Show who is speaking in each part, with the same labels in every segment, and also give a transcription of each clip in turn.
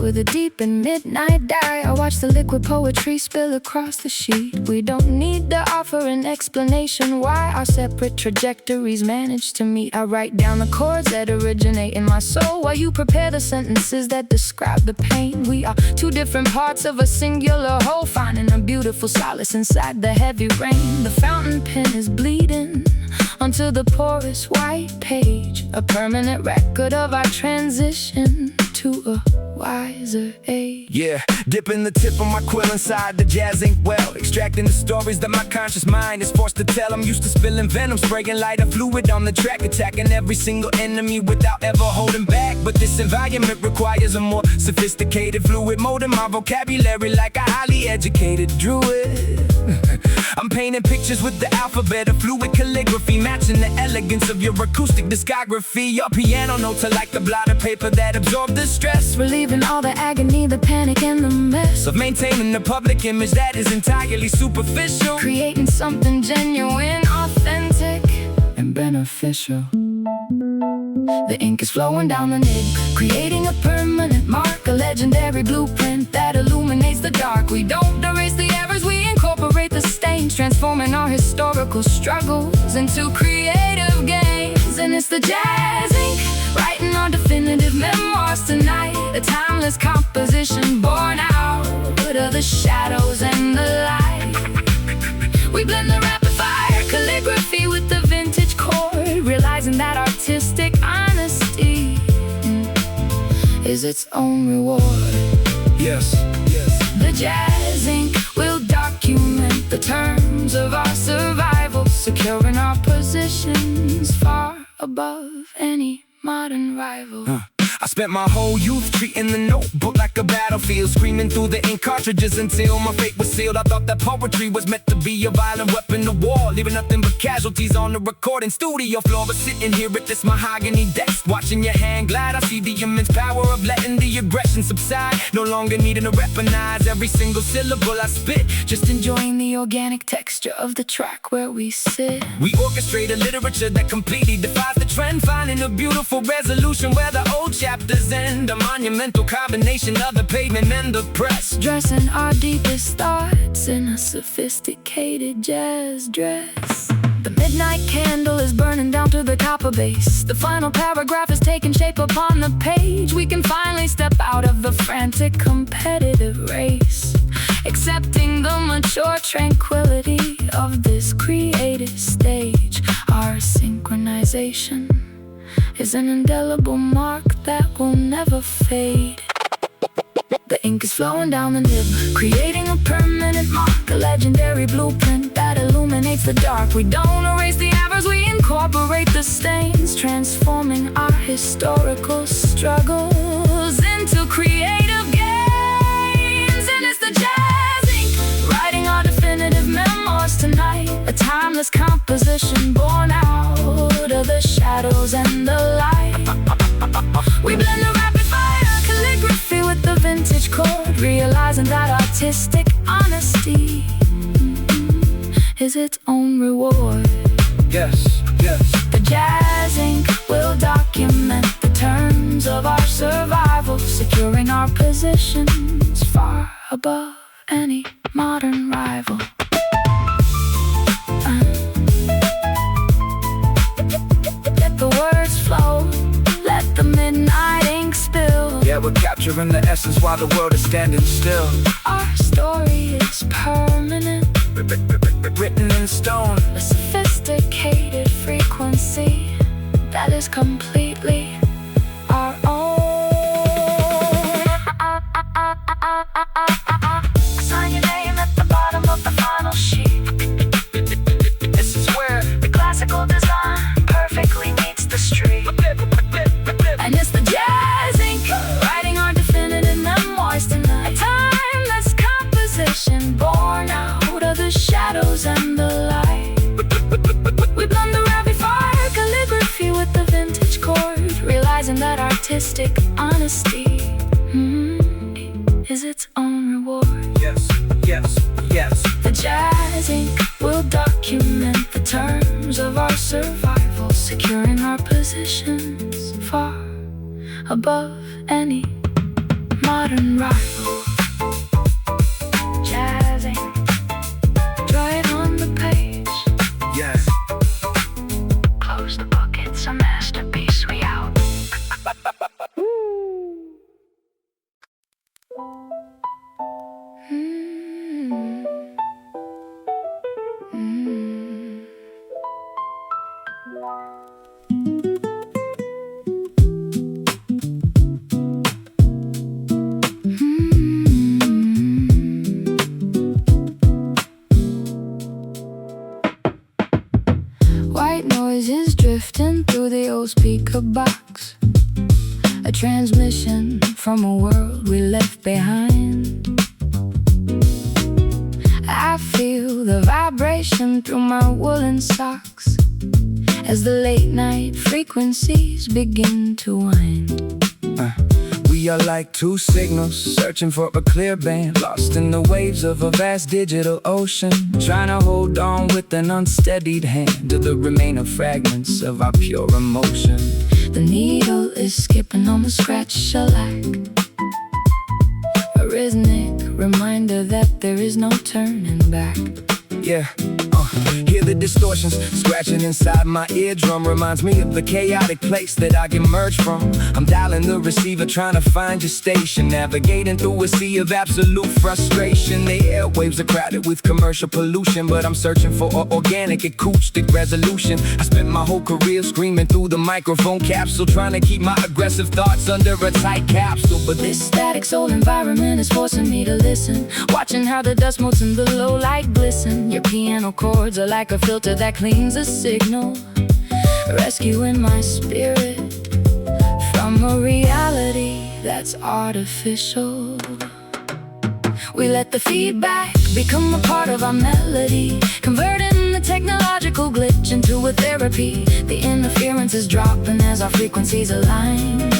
Speaker 1: with a deep and midnight dye. I watch the liquid poetry spill across the sheet. We don't need to offer an explanation why our separate trajectories manage to meet. I write down the chords that originate in my soul, while you prepare the sentences that describe the pain. We are two different parts of a singular whole, finding a beautiful solace inside the heavy rain. The fountain pen is bleeding onto the porous white page, a permanent record of our transition to a wiser age.
Speaker 2: Yeah, dipping the tip of my quill inside the jazz ink well, extracting the stories that my conscious mind is forced to tell. I'm used to spilling venom, spraying lighter fluid on the track, attacking every single enemy without ever holding back. But this environment requires a more sophisticated fluid mode in my vocabulary, like a highly educated druid. I'm painting pictures with the alphabet of fluid calligraphy, matching the elegance of your acoustic discography. Your piano notes are like the blotted paper that absorb the stress,
Speaker 1: relieving all the agony, the panic, and the mess
Speaker 2: of maintaining a public image that is entirely superficial,
Speaker 1: creating something genuine, authentic, and beneficial. The ink is flowing down the nib, creating a permanent mark, a legendary blueprint that illuminates the dark. We don't erase the errors, we incorporate the stains, transforming our historical struggles into creative gains. And it's the jazz ink, writing our definitive memoirs tonight, a timeless composition born out of the shadows and the light. We blend the rapid fire calligraphy with the vintage chord, realizing that artistic honesty is its own reward.
Speaker 2: Yes.
Speaker 1: The jazz ink will document the terms of our survival, securing our positions far above any modern rival.
Speaker 2: I spent my whole youth treating the notebook like a battlefield, screaming through the ink cartridges until my fate was sealed. I thought that poetry was meant to be a violent weapon of war, leaving nothing but casualties on the recording studio floor. But sitting here at this mahogany desk, watching your hand glide, I see the immense power of letting the aggression subside, no longer needing to recognize every single syllable I spit, just
Speaker 1: enjoying the organic texture of the track where we sit.
Speaker 2: We orchestrate a literature that completely defies the trend, finding a beautiful resolution where the old chapters end, a monumental combination of the pavement and the press,
Speaker 1: dressing our deepest thoughts in a sophisticated jazz dress. The midnight candle is burning down to the copper base, the final paragraph is taking shape upon the page. We can finally step out of the frantic competitive race, accepting the mature tranquility of this creative stage. Our synchronization is an indelible mark that will never fade. The ink is flowing down the nib, creating a permanent mark, a legendary blueprint that illuminates the dark. We don't erase the errors, we incorporate the stains, transforming our historical struggles into creative gains. And it's the jazz ink, writing our definitive memoirs tonight, a timeless composition born out of the shadows and the light. We blend the rapid fire calligraphy with the vintage chord, realizing that artistic honesty is its own reward.
Speaker 2: Yes.
Speaker 1: The jazz ink will document the terms of our survival, securing our positions far above any modern rival. Let the words flow, let the midnight ink spill.
Speaker 2: Yeah, we're capturing the essence while the world is standing still.
Speaker 1: Our story is permanent,
Speaker 2: written in stone,
Speaker 1: a sophisticated frequency that is completely our own. Sign your name at the bottom of the final sheet.
Speaker 2: This is where
Speaker 1: the classical design perfectly meets the street. And it's the jazz ink, writing our definitive memoirs tonight, a timeless composition born out of the shadows and the light. We blend the rapid fire calligraphy with the vintage chord, realizing that artistic honesty is its own reward.
Speaker 2: Yes.
Speaker 1: The jazz ink will document the terms of our survival, securing our positions far above any modern modern rival. Jazzing, draw it on the page.
Speaker 2: Yeah.
Speaker 1: Close the book, it's a masterpiece. We out. White noise is drifting through the old speaker box, a transmission from a world we left behind. I feel the vibration through my woolen socks as the late night frequencies begin to wind.
Speaker 2: We are like two signals searching for a clear band, lost in the waves of a vast digital ocean, trying to hold on with an unsteadied hand to the remaining fragments of our pure emotion.
Speaker 1: The needle is skipping on the scratch shellac, a rhythmic reminder that there is no turning back.
Speaker 2: Yeah, hear the distortions scratching inside my eardrum. Reminds me of the chaotic place that I emerged from. I'm dialing the receiver, trying to find your station, navigating through a sea of absolute frustration. The airwaves are crowded with commercial pollution, but I'm searching for an organic acoustic resolution. I spent my whole career screaming through the microphone capsule, trying to keep my aggressive thoughts under a tight capsule. But
Speaker 1: this static soul environment is forcing me to listen, watching how the dust motes in the low light glisten. Your piano chords are like a filter that cleans the signal, rescuing my spirit from a reality that's artificial. We let the feedback become a part of our melody, converting the technological glitch into a therapy. The interference is dropping as our frequencies align,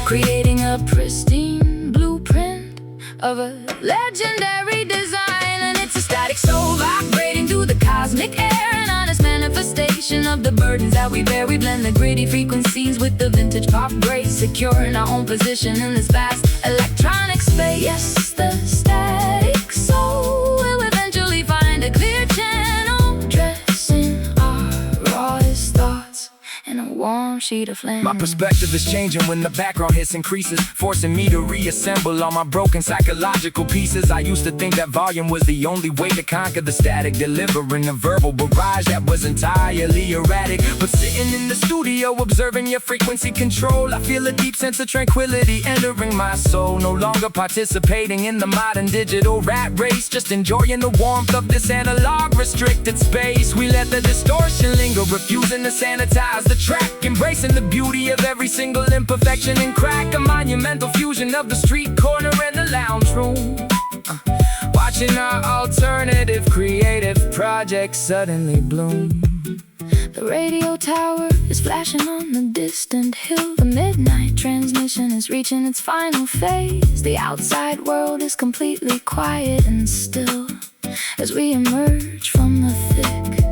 Speaker 1: creating a pristine blueprint of a legendary design. And it's a static soul vibrating through the cosmic air, an honest manifestation of the burdens that we bear. We blend the gritty frequencies with the vintage pop grace, securing our own position in this vast electronic space. Yes, the static soul will eventually find a clear channel, dressing our rawest thoughts in a warm sheet of flannel.
Speaker 2: my perspective is changing when the background hiss increases, forcing me to reassemble all my broken psychological pieces. I used to think that volume was the only way to conquer the static, delivering a verbal barrage that was entirely erratic. But sitting in the studio, observing your frequency control, I feel a deep sense of tranquility entering my soul. No longer participating in the modern digital rat race, just enjoying the warmth of this analog restricted space. We let the distortion linger, refusing to sanitize the track, embracing the beauty of every single imperfection and crack, a monumental fusion of the street corner and the lounge room, watching our alternative creative projects suddenly bloom.
Speaker 1: The radio tower is flashing on the distant hill. The midnight transmission is reaching its final phase. The outside world is completely quiet and still as we emerge from the thick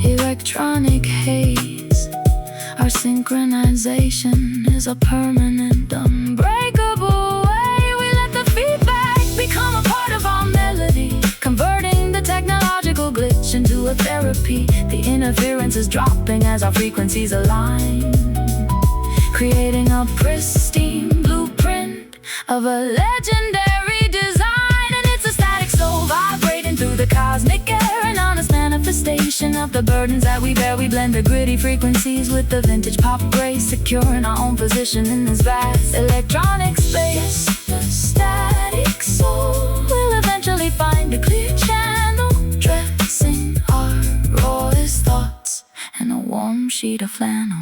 Speaker 1: electronic haze. Our synchronization is a permanent, unbreakable way. We let the feedback become a part of our melody, converting the technological glitch into a therapy. The interference is dropping as our frequencies align, creating a pristine blueprint of a legendary design. And it's a static soul vibrating through the cosmic air, an honest manifestation of the burdens that we bear. We blend the gritty frequencies with the vintage pop grace, securing our own position in this vast electronic space. The static soul will eventually find a clear channel, dressing our rawest thoughts in a warm sheet of flannel.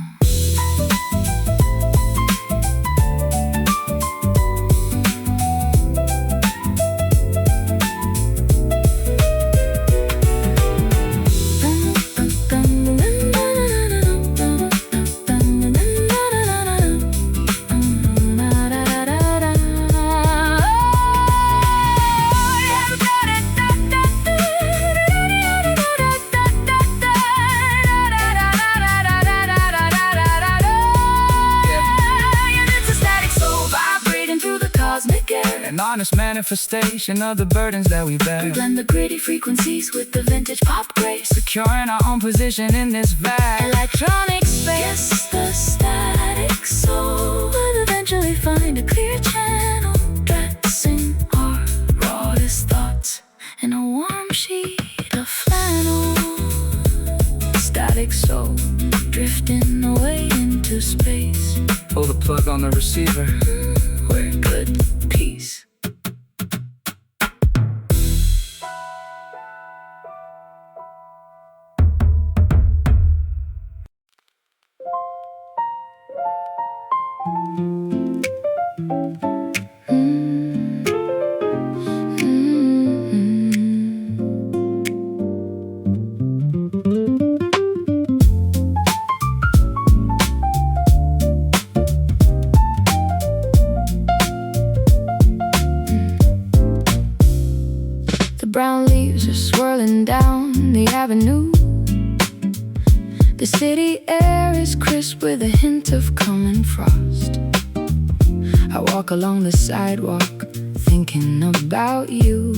Speaker 2: honest manifestation of the burdens that we bear.
Speaker 1: We blend the gritty frequencies with the vintage pop grace,
Speaker 2: Securing our own position in this vast
Speaker 1: electronic space. Yes, the static soul will eventually find a clear channel, dressing our rawest thoughts in a warm sheet of flannel. Static soul drifting away into space.
Speaker 2: Pull the plug on the receiver.
Speaker 1: We're good peace. Brown leaves are swirling down the avenue. The city air is crisp with a hint of coming frost. I walk along the sidewalk thinking about you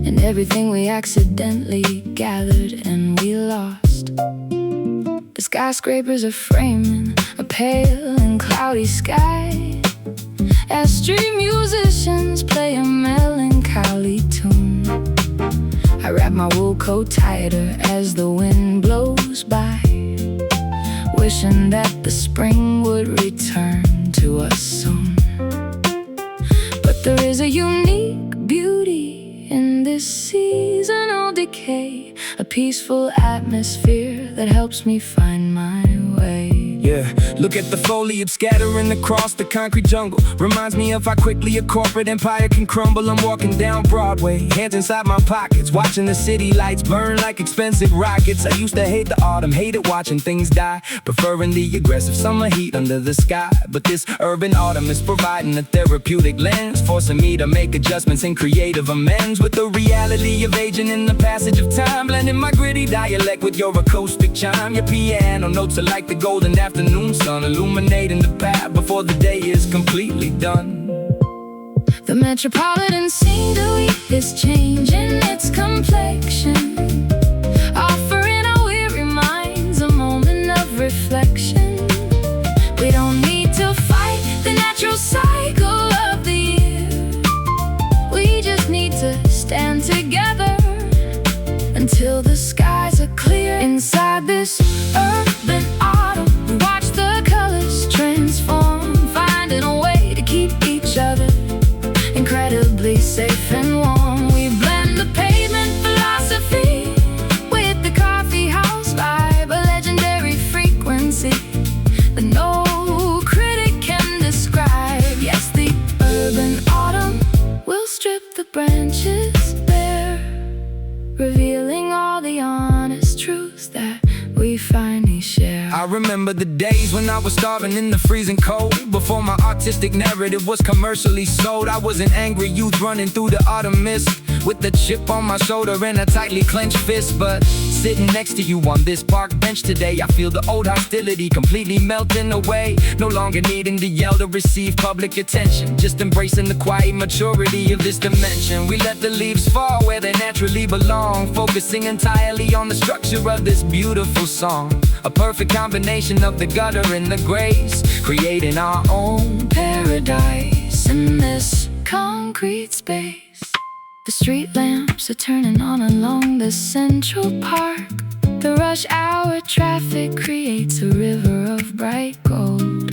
Speaker 1: and everything we accidentally gathered and we lost. The skyscrapers are framing a pale and cloudy sky as street musicians play a melancholy tune. I wrap my wool coat tighter as the wind blows by, wishing that the spring would return to us soon. But there is a unique beauty in this seasonal decay, a peaceful atmosphere that helps me find my way.
Speaker 2: Yeah, look at the foliage scattering across the concrete jungle. Reminds me of how quickly a corporate empire can crumble. I'm walking down Broadway, hands inside my pockets, watching the city lights burn like expensive rockets. I used to hate the autumn, hated watching things die, preferring the aggressive summer heat under the sky. But this urban autumn is providing a therapeutic lens, forcing me to make adjustments and creative amends with the reality of aging in the passage of time. Blending my gritty dialect with your acoustic chime. Your piano notes are like the golden afternoon sun, illuminating the path before the day is completely done.
Speaker 1: The metropolitan scenery is changing its complexion, offering our weary minds a moment of reflection. We don't need to fight the natural cycle of the year. We just need to stand together until the skies are clear. Inside this urban autumn, we watch the colors transform, finding a way to keep each other incredibly safe and warm. We blend the pavement philosophy with the coffeehouse vibe, a legendary frequency that no critic can describe. Yes, the urban autumn will strip the branches bare, revealing all the honest truths that we finally share.
Speaker 2: I remember the days when I was starving in the freezing cold, before my artistic narrative was commercially sold. I was an angry youth running through the autumn mist, with a chip on my shoulder and a tightly clenched fist. But sitting next to you on this park bench today, I feel the old hostility completely melting away. No longer needing to yell to receive public attention, just embracing the quiet maturity of this dimension. We let the leaves fall where they naturally belong, focusing entirely on the structure of this beautiful song. A perfect combination of the gutter and the grace, creating our own paradise in this concrete space. The street lamps are turning on along the Central Park. The rush hour traffic creates a river of bright gold.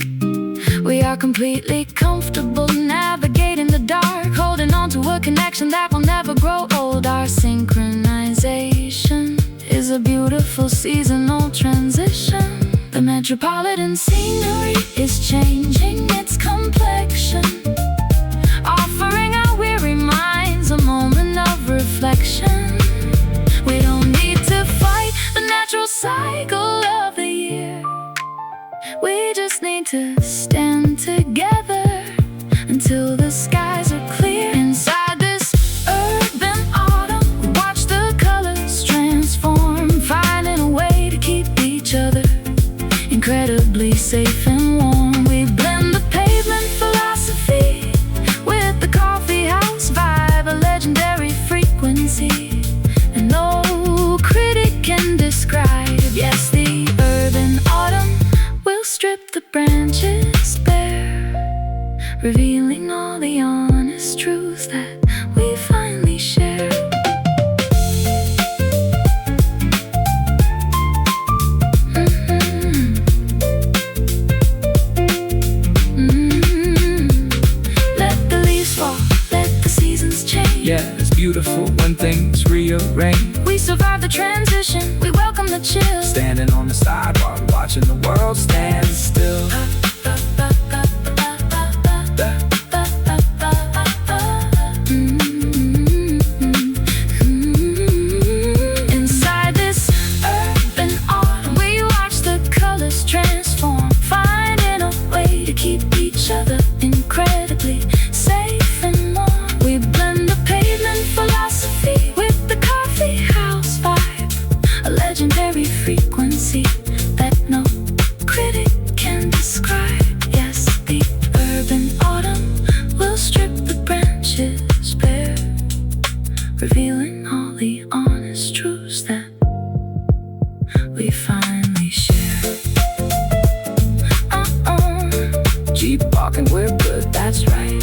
Speaker 2: We are completely comfortable navigating the dark, holding on to a connection that will never grow old. Our synchronization is a beautiful seasonal transition. The metropolitan scenery is changing its complexion, offering our weary minds a moment of reflection. We don't need to fight the natural cycle of the year. We just need to stand together until the skies are clear. Inside this urban autumn, we watch the colors transform, finding a way to keep each other incredibly safe and warm. We blend the pavement philosophy with the coffee
Speaker 1: revealing all the honest truths that we finally share. Let the leaves fall, let the seasons change.
Speaker 2: Yeah, it's beautiful when things rearrange.
Speaker 1: We survive the transition, we welcome the chill.
Speaker 2: Standing on the sidewalk, watching the world stand still.
Speaker 1: Inside this urban autumn, we watch the colors transform, finding a way to keep each other incredibly safe and warm. We blend the pavement philosophy with the Coffeehouse vibe, a legendary frequency that no critic can describe. Yes, the urban autumn will strip the branches bare, revealing all the honest truths that we finally share.
Speaker 2: Jeep walking, we're good, that's right.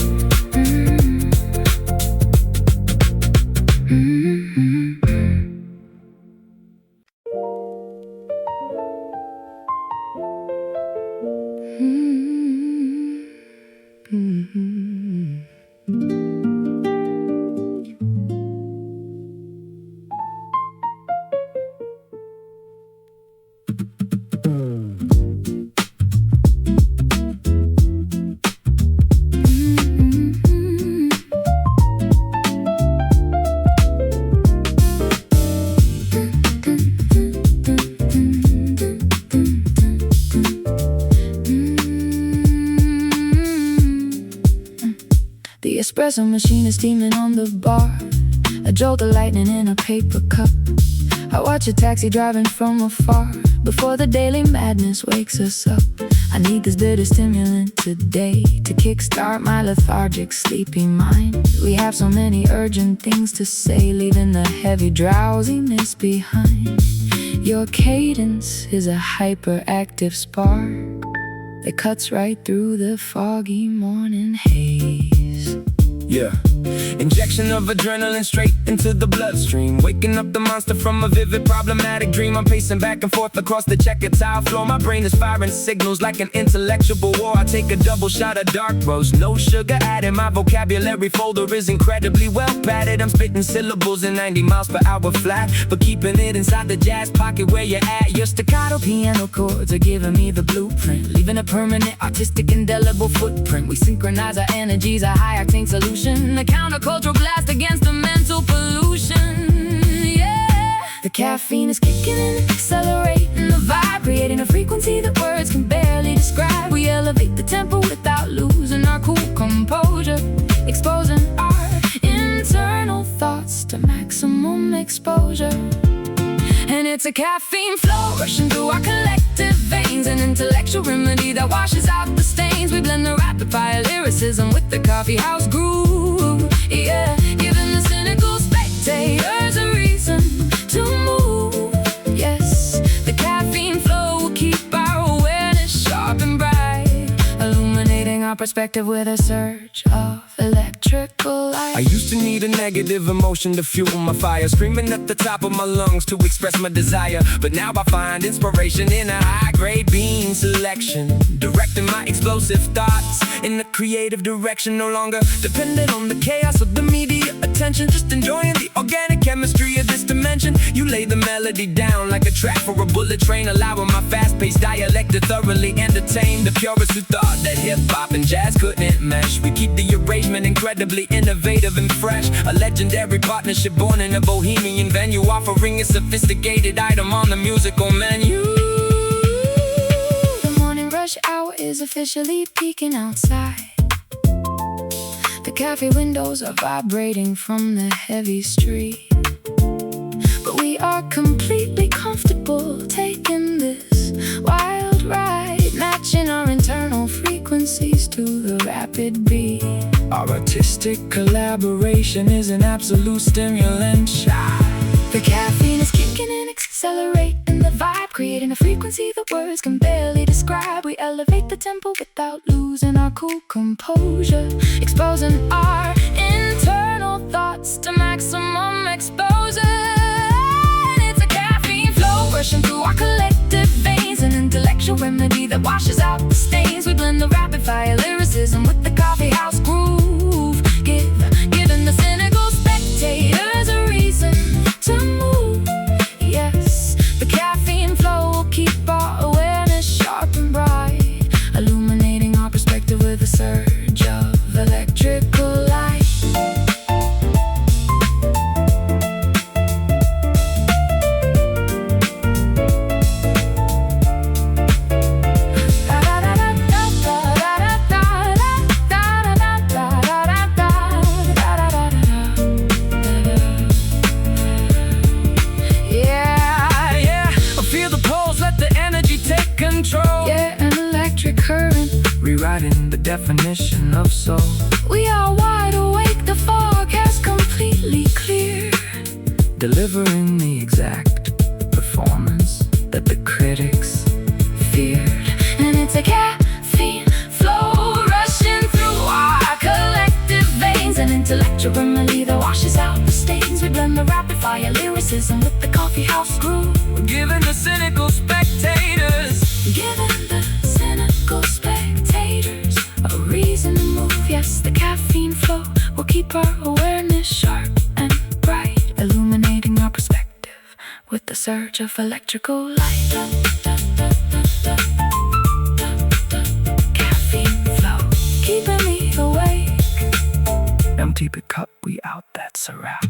Speaker 1: The espresso machine is steaming on the bar, a jolt of lightning in a paper cup. I watch a taxi driving from afar before the daily madness wakes us up. I need this bitter stimulant today to kickstart my lethargic, sleepy mind. We have so many urgent things to say, leaving the heavy drowsiness behind. Your cadence is a hyperactive spark that cuts right through the foggy morning haze.
Speaker 2: Yeah, injection of adrenaline straight into the bloodstream, waking up the monster from a vivid problematic dream. I'm pacing back and forth across the checkered tile floor. My brain is firing signals like an intellectual war. I take a double shot of dark roast, no sugar added. My vocabulary folder is incredibly well padded. I'm spitting syllables in 90 miles per hour flat, but keeping it inside the jazz pocket where you're at. Your staccato piano chords are giving me the blueprint, leaving a permanent artistic indelible footprint. We synchronize our energies, a high-octane solution, a countercultural blast against the mental pollution. Yeah, the caffeine is kicking in, accelerating the vibe, creating a frequency that words can barely describe. We elevate the tempo without losing our cool composure, exposing our internal thoughts to maximum exposure. And it's a caffeine flow rushing through our collective veins, an intellectual remedy that washes out the stains. We blend the rapid fire lyricism with the Coffeehouse groove, yeah, giving the cynical spectators a reason to move. Yes, the caffeine flow will keep our awareness sharp and bright, illuminating our perspective with a surge of electrical light. I used to need a negative emotion to fuel my fire, screaming at the top of my lungs to express my desire. But now I find inspiration in a high-grade bean selection, directing my explosive thoughts in a creative direction. No longer dependent on the chaos of the media attention, just enjoying the organic chemistry of this dimension. You lay the melody down like a track for a bullet train, allowing my fast-paced dialect to thoroughly entertain the purists who thought that hip-hop and jazz couldn't mesh. We keep the arrangement incredibly innovative and fresh, a legendary partnership born in a bohemian venue, offering a sophisticated item on the musical menu.
Speaker 1: The morning rush hour is officially peeking outside. The cafe windows are vibrating from the heavy street, but we are completely comfortable taking this wild ride, matching our internal frequencies to the rapid beat.
Speaker 2: Our artistic collaboration is an absolute stimulant shot.
Speaker 1: The caffeine is kicking in, accelerating the vibe, creating creating a frequency that words can barely describe. We elevate the tempo without losing our cool composure, exposing our internal thoughts to maximum exposure. And it's a caffeine flow rushing through our collective veins, an intellectual remedy that washes out the stains. We blend the rapid fire lyricism with the coffeehouse groove, giving the cynical spectators a reason to move. Yes, the caffeine flow will keep our awareness sharp and bright, illuminating our perspective with a surge of electrical light. Yeah, an electric current
Speaker 2: rewriting the definition of soul.
Speaker 1: We are wide awake, the forecast completely clear,
Speaker 2: delivering the exact performance that the critics feared.
Speaker 1: and it's a caffeine flow rushing through our collective veins, an intellectual remedy that washes out the stains. We blend the rapid fire lyricism with the coffeehouse groove,
Speaker 2: Giving the cynical spectators
Speaker 1: giving the cynical spectators a reason to move. Yes, the caffeine flow will keep our awareness sharp and bright, illuminating our perspective with the surge of electrical light. Caffeine flow, keeping me awake.
Speaker 2: empty the cup, we out, that's a wrap.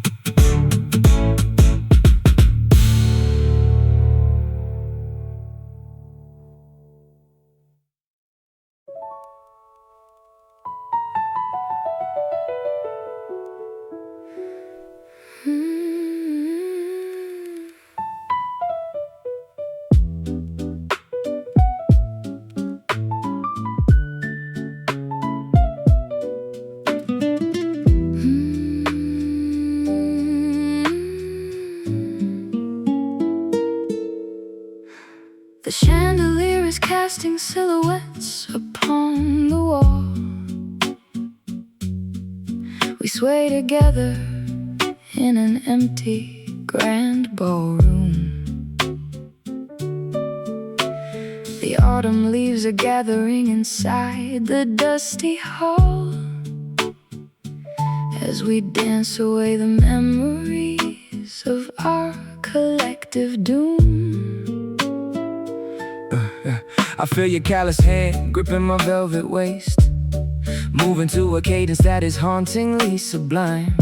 Speaker 1: The chandelier is casting silhouettes upon the wall. We sway together in an empty grand ballroom. The autumn leaves are gathering inside the dusty hall as we dance away the memories of our collective doom.
Speaker 2: I feel your callous hand gripping my velvet waist, moving to a cadence that is hauntingly sublime.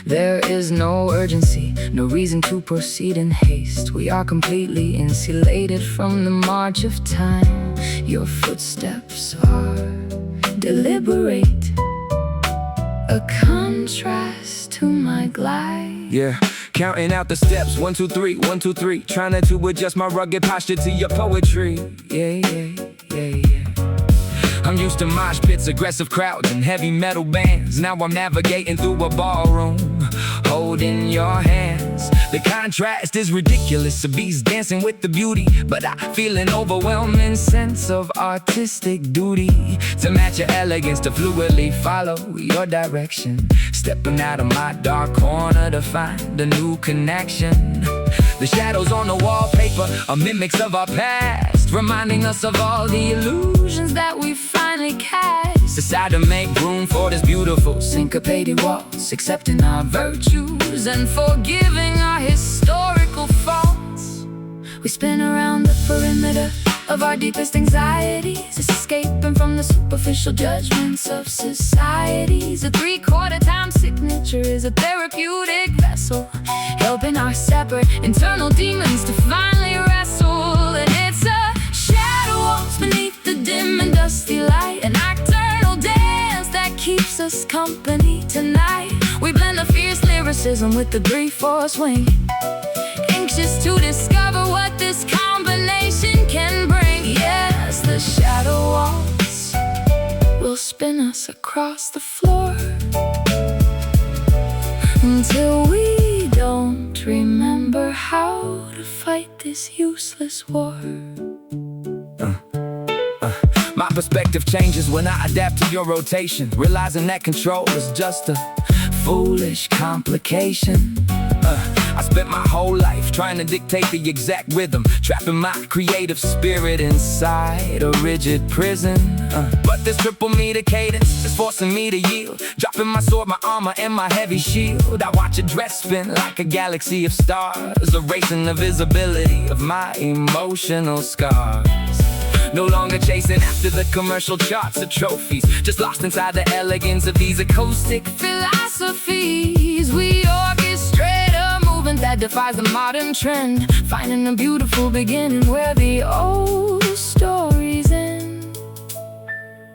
Speaker 2: There is no urgency, no reason to proceed in haste. We are completely insulated from the march of time. Your footsteps are deliberate, a contrast to my glide. Yeah, counting out the steps, 1, 2, 3, 1, 2, 3. Trying to adjust my rugged posture to your poetry. Yeah. I'm used to mosh pits, aggressive crowds, and heavy metal bands. Now I'm navigating through a ballroom, holding your hands. The contrast is ridiculous, a beast dancing with the beauty, but I feel an overwhelming sense of artistic duty to match your elegance, to fluidly follow your direction, stepping out of my dark corner to find a new connection. The shadows on the wallpaper are mimics of our past, reminding us of all the illusions that we finally cast. Decide to make room for this beautiful syncopated waltz, accepting our virtues and forgiving our historical faults. We spin around the perimeter of our deepest anxieties, escaping from the superficial judgments of societies. A 3/4 time signature is a therapeutic vessel, helping our separate internal demons to finally wrestle. And it's a shadow waltz beneath the dim and dusty light, an nocturnal dance that keeps us company tonight. We blend the fierce lyricism with the 3/4 swing, anxious to discover what this combination can bring. Yes, the shadow waltz will spin us across the floor until we don't remember
Speaker 1: how to fight this useless war.
Speaker 2: My perspective changes when I adapt to your rotation, realizing that control is just a foolish complication. I spent my whole life trying to dictate the exact rhythm, trapping my creative spirit inside a rigid prison. But this triple meter cadence is forcing me to yield, dropping my sword, my armor, and my heavy shield. I watch a dress spin like a galaxy of stars, erasing the visibility of my emotional scars. No longer chasing after the commercial charts or trophies, just lost inside the elegance of these acoustic
Speaker 1: philosophies. We orchestrate a movement that defies the modern trend, finding a beautiful beginning where the old stories end.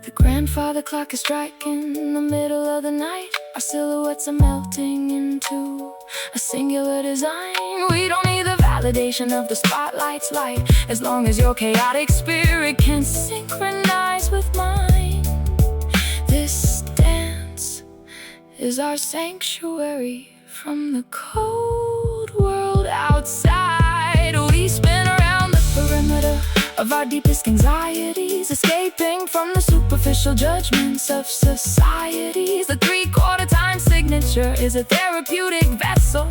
Speaker 1: The grandfather clock is striking in the middle of the night. Our silhouettes are melting into a singular design. We don't need the validation of the spotlight's light, as long as your chaotic spirit can synchronize with mine. This dance is our sanctuary from the cold world outside. We spin around the perimeter of our deepest anxieties, escaping from the superficial judgments of societies. The 3/4 time signature is a therapeutic vessel,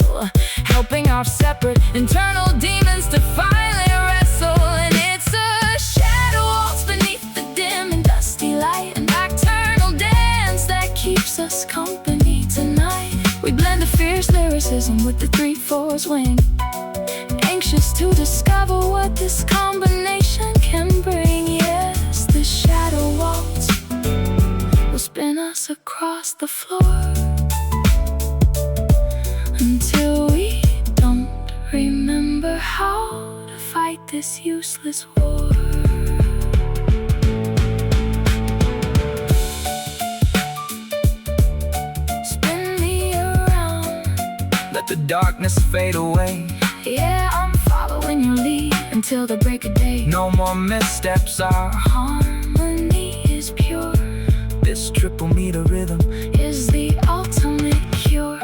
Speaker 1: helping our separate internal demons to finally wrestle. And it's a shadow waltz beneath the dim and dusty light, a nocturnal dance that keeps us company tonight. We blend the fierce lyricism with the 3/4 swing, anxious to discover what this combination can bring. Yes, the shadow waltz will spin us across the floor until we don't remember how to fight this useless war. Spin me around,
Speaker 2: let the darkness fade away.
Speaker 1: Yeah, I'm following your lead until the break of day.
Speaker 2: No more missteps, our
Speaker 1: harmony is pure.
Speaker 2: This triple meter rhythm
Speaker 1: is the ultimate cure.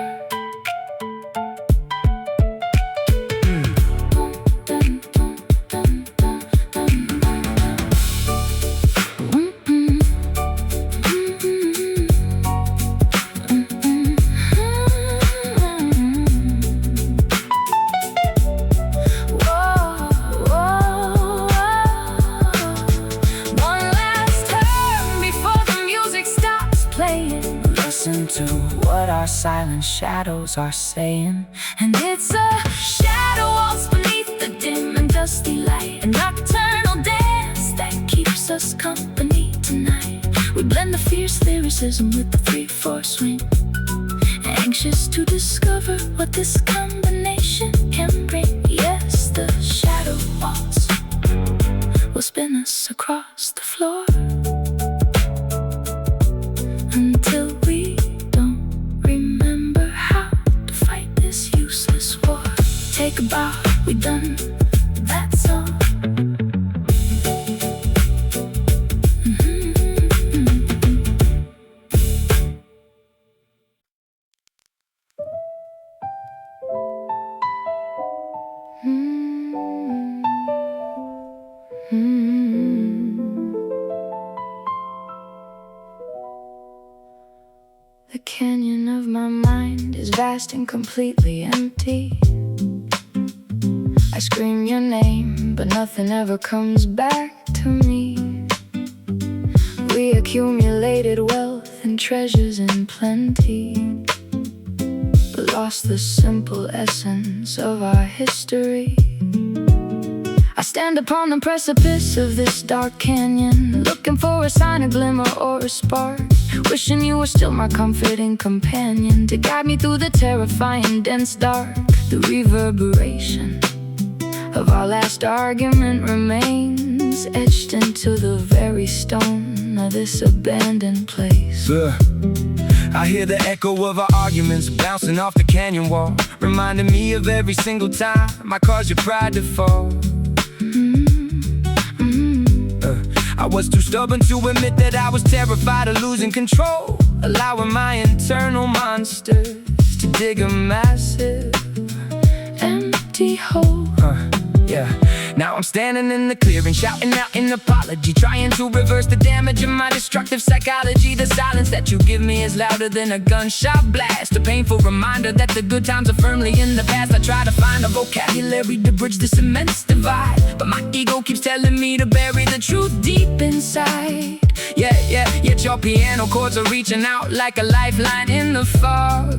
Speaker 2: Listen to what our silent shadows are saying.
Speaker 1: And it's a shadow waltz beneath the dim and dusty light, a nocturnal dance that keeps us company tonight. We blend the fierce lyricism with the 3/4 swing, anxious to discover what this combination can bring. Yes, the shadow waltz will spin us across the floor until we don't remember how to fight this useless war. Take a bow, we done, that's all. The canyon of my mind is vast and completely empty. I scream your name, but nothing ever comes back to me. We accumulated wealth and treasures in plenty, but lost the simple essence of our history. I stand upon the precipice of this dark canyon, looking for a sign, a glimmer, or a spark, wishing you were still my comforting companion to guide me through the terrifying dense dark. The reverberation of our last argument remains etched into the very stone of this abandoned place.
Speaker 2: I hear the echo of our arguments bouncing off the canyon wall, reminding me of every single time I caused your pride to fall. I was too stubborn to admit that I was terrified of losing control, allowing my internal monsters to dig a massive, empty
Speaker 1: empty hole.
Speaker 2: Yeah. Now I'm standing in the clearing, shouting out an apology, trying to reverse the damage of my destructive psychology. The silence that you give me is louder than a gunshot blast, a painful reminder that the good times are firmly in the past. I try to find a vocabulary to bridge this immense divide, but my ego keeps telling me to bury the truth deep inside. Yet your piano chords are reaching out like a lifeline in the fog,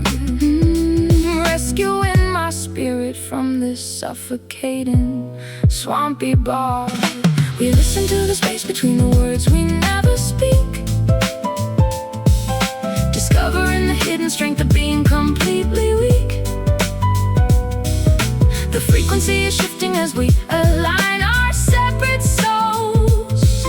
Speaker 2: rescuing my spirit from this suffocating, swampy bog. We listen to the space between the words we never speak, discovering the hidden strength of being completely weak. The frequency is shifting as we align our separate souls,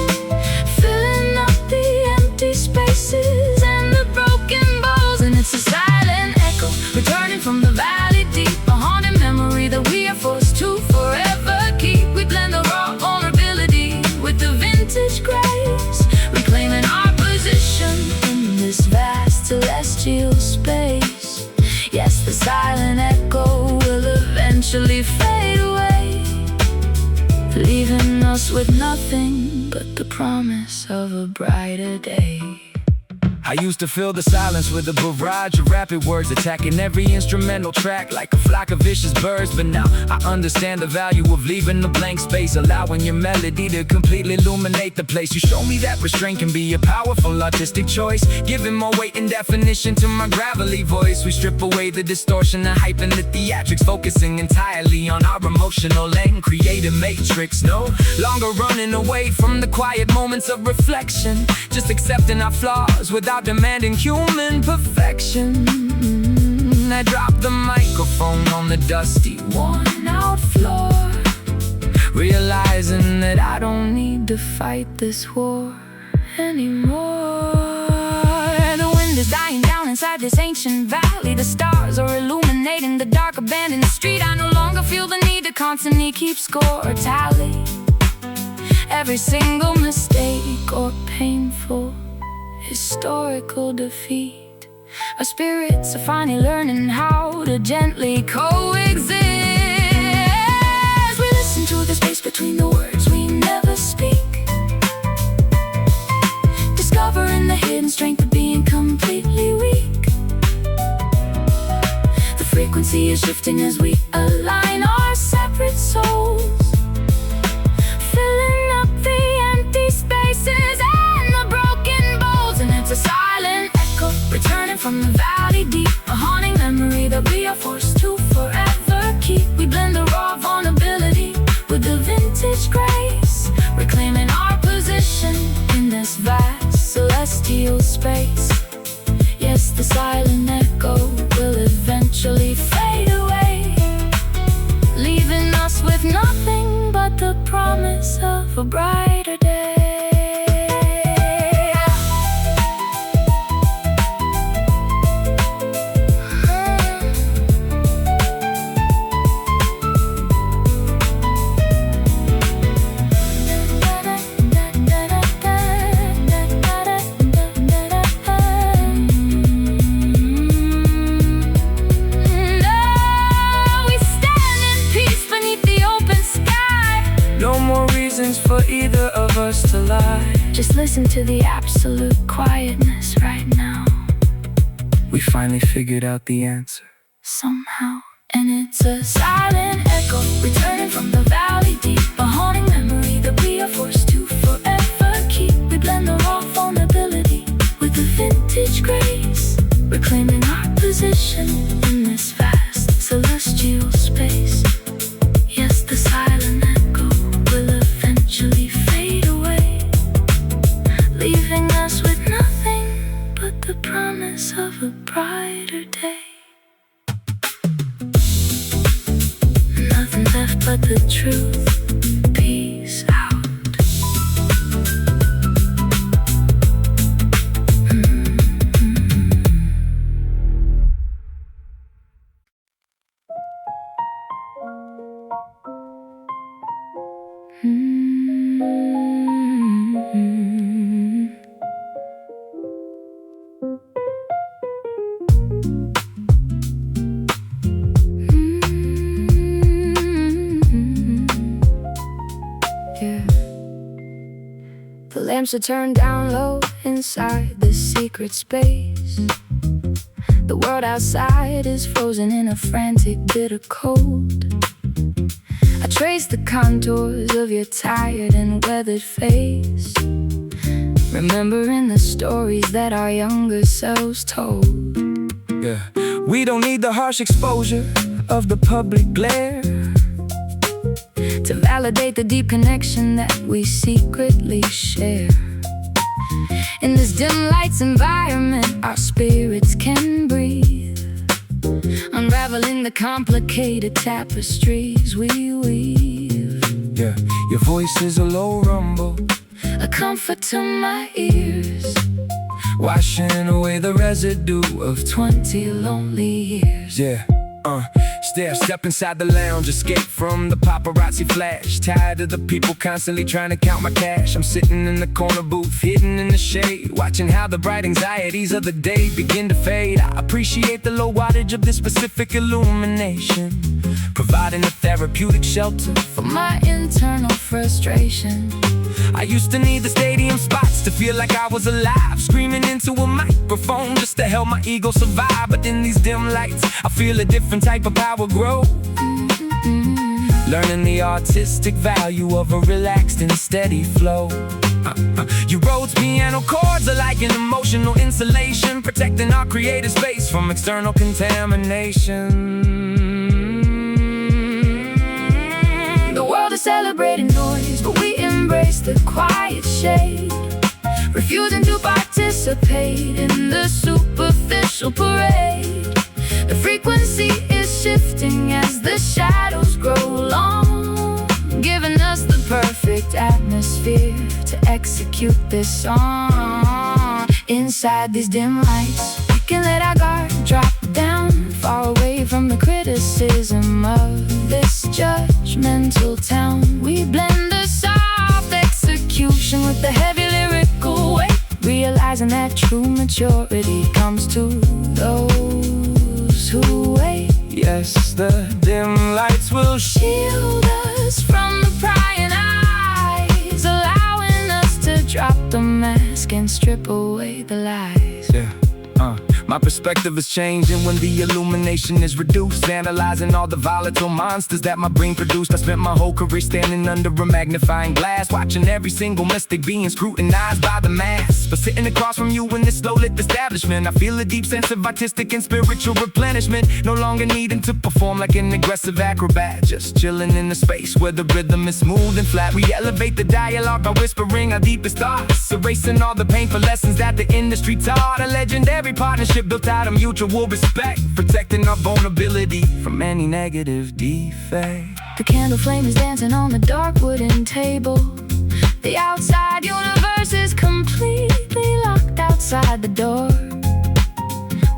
Speaker 2: filling up the empty spaces and the broken bowls. And it's a silent echo returning from the valley deep, a haunted memory that we are forced to forever keep. We blend the raw vulnerability with the vintage grace, reclaiming our position in this vast celestial space. Yes, the silent echo will eventually fade away, leaving us with nothing but the promise of a brighter day. I used to fill the silence with a barrage of rapid words, attacking every instrumental track like a flock of vicious birds. But now I understand the value of leaving the blank space, allowing your melody to completely illuminate the place. You show me that restraint can be a powerful artistic choice, giving more weight and definition to my gravelly voice. We strip away the distortion, the hype and the theatrics, focusing entirely on our emotional and creative matrix. No longer running away from the quiet moments of reflection, just accepting our flaws without demanding human perfection. I drop the microphone on the dusty, worn-out floor, realizing that I don't need to fight this war anymore. The wind is dying down inside this ancient valley. The stars are illuminating the dark abandoned street. I no longer feel the need to constantly keep score or tally every single mistake or painful historical defeat. Our spirits are finally learning how to gently coexist. We listen to the space between the words we never speak, discovering the hidden strength of being completely weak. The frequency is shifting as we align our separate souls, filling up the empty spaces and the broken bowls. And it's a silent echo returning from the valley deep, a haunting memory that we are forced to forever keep. We blend the raw vulnerability with the vintage grace, reclaiming our position in this vast celestial space. Yes, the silent echo will eventually fade away, leaving us with nothing but the promise of a brighter day. For either of us to lie, just listen to the absolute quietness right now. We finally figured out the answer somehow. And it's a silent echo returning from the valley deep, a haunting memory that we are forced to forever keep. We blend the raw vulnerability with the vintage grace, reclaiming our position in this vast celestial space. Yes, the silent echo will eventually fade away, leaving us with nothing but the promise of a brighter day. Nothing left but the truth. Peace out.
Speaker 1: lamps are turned down low inside this secret space. The world outside is frozen in a frantic, bitter cold. I trace the contours of your tired and weathered face, remembering the stories that our younger selves told.
Speaker 2: Yeah, we don't need the harsh exposure of the public glare
Speaker 1: to validate the deep connection that we secretly share. In this dim lights environment, our spirits can breathe, unraveling the complicated tapestries we weave.
Speaker 2: Yeah, your voice is a low rumble,
Speaker 1: a comfort to my ears,
Speaker 2: washing away the residue of
Speaker 1: 20 lonely years.
Speaker 2: Yeah, step inside the lounge, escape from the paparazzi flash. Tired of the people constantly trying to count my cash. I'm sitting in the corner booth, hidden in the shade, watching how the bright anxieties of the day begin to fade. I appreciate the low wattage of this specific illumination, providing a therapeutic shelter
Speaker 1: for my internal frustration.
Speaker 2: I used to need the stadium spots to feel like I was alive, screaming into a microphone just to help my ego survive. But in these dim lights, I feel a different type of power grow. Learning the artistic value of a relaxed and steady flow. Your Rhodes piano chords are like an emotional insulation, protecting our creative space from external contamination.
Speaker 1: The world is celebrating noise, but we embrace the quiet shade, refusing to participate in the superficial parade. The frequency is shifting as the shadows grow long, giving us the perfect atmosphere to execute this song. Inside these dim lights, we can let our guard drop down, far away from the criticism of this judgmental town. We blend the soft execution with the heavy lyrical weight, realizing that true maturity comes to those who wait.
Speaker 2: Yes, the dim lights will
Speaker 1: shield us from the prying eyes, allowing us to drop the mask and strip away the lies.
Speaker 2: Yeah. My perspective is changing when the illumination is reduced, analyzing all the volatile monsters that my brain produced. I spent my whole career standing under a magnifying glass, watching every single mistake being scrutinized by the mass. But sitting across from you in this slow-lit establishment, I feel a deep sense of artistic and spiritual replenishment. No longer needing to perform like an aggressive acrobat, just chilling in a space where the rhythm is smooth and flat. We elevate the dialogue by whispering our deepest thoughts, erasing all the painful lessons that the industry taught. A legendary partnership built out of mutual respect, protecting our vulnerability from any negative defect.
Speaker 1: The candle flame is dancing on the dark wooden table. The outside universe is completely locked outside the door.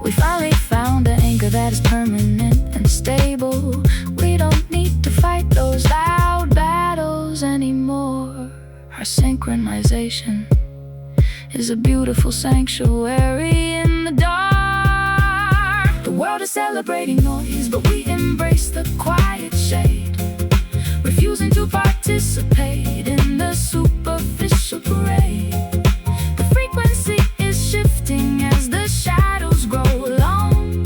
Speaker 1: We finally found an anchor that is permanent and stable. We don't need to fight those loud battles anymore. Our synchronization is a beautiful sanctuary in the dark. The world is celebrating noise, but we embrace the quiet shade, refusing to participate in the superficial parade. The frequency is shifting as the shadows grow long,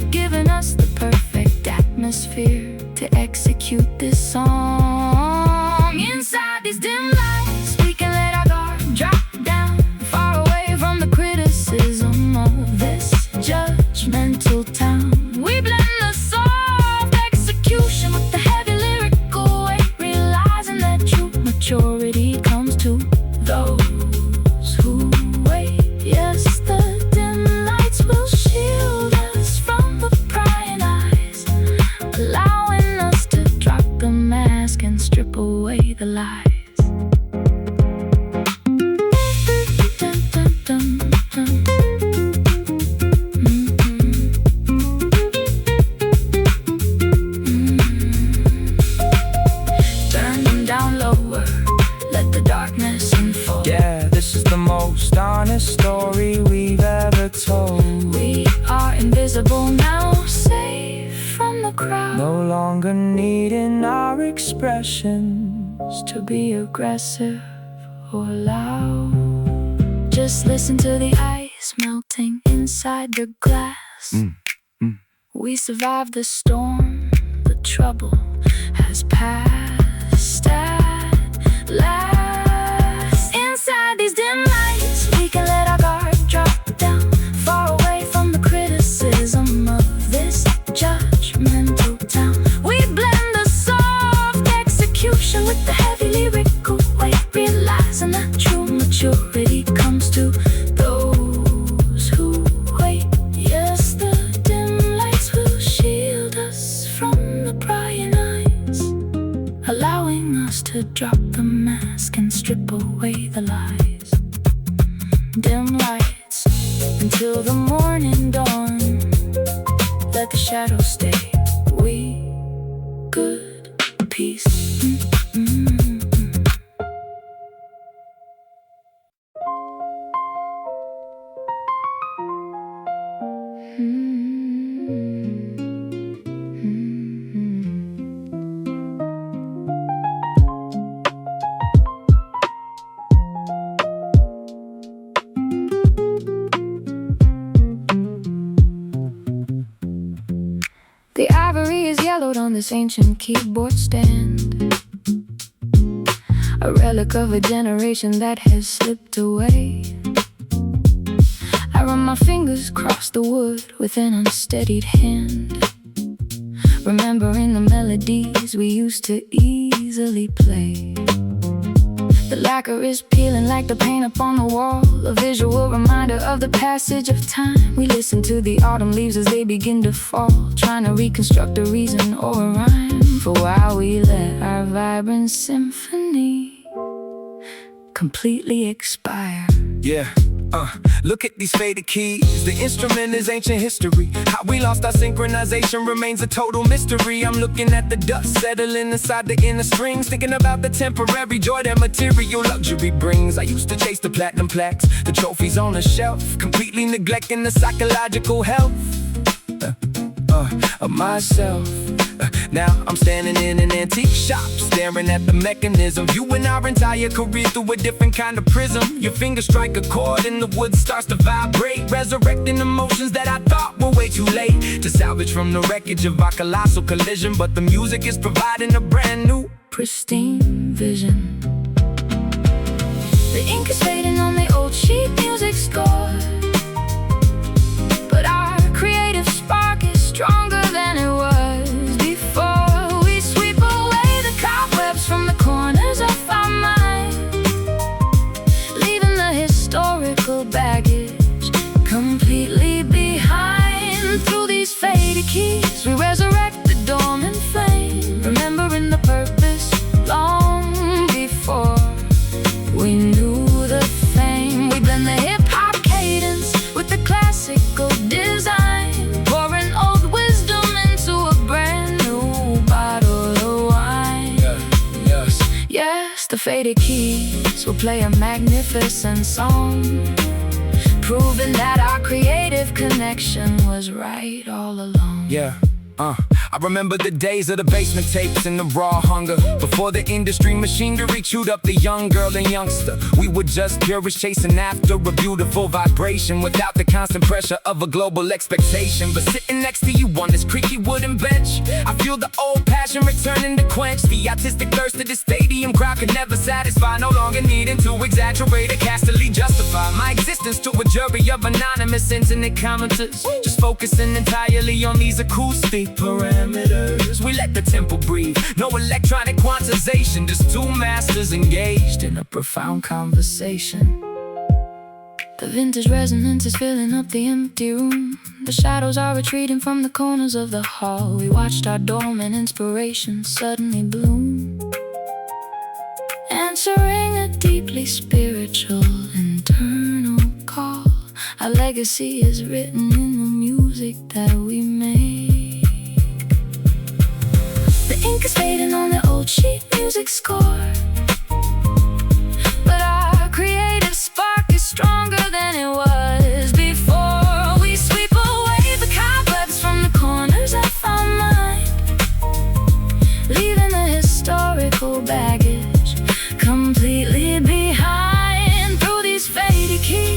Speaker 1: giving us the perfect atmosphere to execute this song. Inside these dim lights, we can let our guard drop down, far away from the criticism of this judgmental town. We blend the soft execution with the heavy lyrical weight, realizing that true maturity comes to those who wait. Yes, the dim lights will shield us from the prying eyes, allowing us to drop the mask and strip away the lies. Dun, dun, dun, dun.
Speaker 2: Honest story we've ever told.
Speaker 1: We are invisible now, safe from the crowd,
Speaker 2: no longer needing our expressions
Speaker 1: to be aggressive or loud. Just listen to the ice melting inside the glass. We survived the storm, the trouble has passed at last. Inside these dim lights, we can let our guard drop down, far away from the criticism of this judgmental town. We blend the soft execution with the heavy lyrical weight, realizing that true maturity comes to those who wait. Yes, the dim lights will shield us from the prying eyes, allowing us to drop the mask and strip away the lies. Dim lights until the morning dawn, let the shadows stay. We good peace. The ivory is yellowed on this ancient keyboard stand, a relic of a generation that has slipped away. I run my fingers across the wood with an unsteadied hand, remembering the melodies we used to easily play. The lacquer is peeling like the paint upon the wall, a visual reminder of the passage of time. We listen to the autumn leaves as they begin to fall, trying to reconstruct a reason or a rhyme for why we let our vibrant symphony completely expire.
Speaker 2: Yeah, look at these faded keys. The instrument is ancient history. How we lost our synchronization remains a total mystery. I'm looking at the dust settling inside the inner strings, thinking about the temporary joy that material luxury brings. I used to chase the platinum plaques, the trophies on the shelf, completely neglecting the psychological health of myself. Now I'm standing in an antique shop, staring at the mechanism, viewing our entire career through a different kind of prism. Your fingers strike a chord and the wood starts to vibrate, resurrecting emotions that I thought were way too late to salvage from the wreckage of our colossal collision. But the music is providing a brand new,
Speaker 1: pristine vision. The ink is fading on the old sheet music score, but our creative spark is stronger than it was. From the corners of our mind, leaving the historical baggage completely behind. Through these faded keys, we resurrect the dormant flame, remembering the purpose long before we knew the fame. We blend the hip-hop cadence with the classical design, pouring old wisdom into a brand new bottle of wine. Yes, the faded keys will play a magnificent song, proving that our creative connection was right all along.
Speaker 2: Yeah, I remember the days of the basement tapes and the raw hunger, before the industry machinery chewed up the young girl and youngster. We were just curious, chasing after a beautiful vibration, without the constant pressure of a global expectation. But sitting next to you on this creaky wooden bench, I feel the old passion returning to quench the artistic thirst of this stadium crowd could never satisfy. No longer needing to exaggerate or castily justify my existence to a jury of anonymous internet commenters, just focusing entirely on these acoustic parameters. We let the tempo breathe, no electronic quantization, just two masters engaged in a profound conversation.
Speaker 1: The vintage resonance is filling up the empty room. The shadows are retreating from the corners of the hall. We watched our dormant inspirations suddenly bloom, answering a deeply spiritual internal call. Our legacy is written in the music that we make. The ink is fading on the old sheet music score, but our creative spark is stronger than it was before. We sweep away the cobwebs from the corners of our mind, leaving the historical baggage completely behind. Through these faded keys,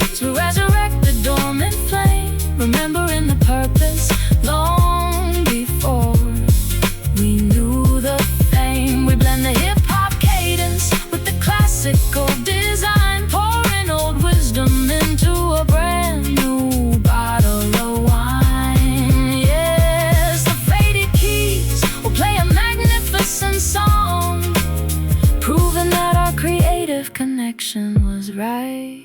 Speaker 1: connection was right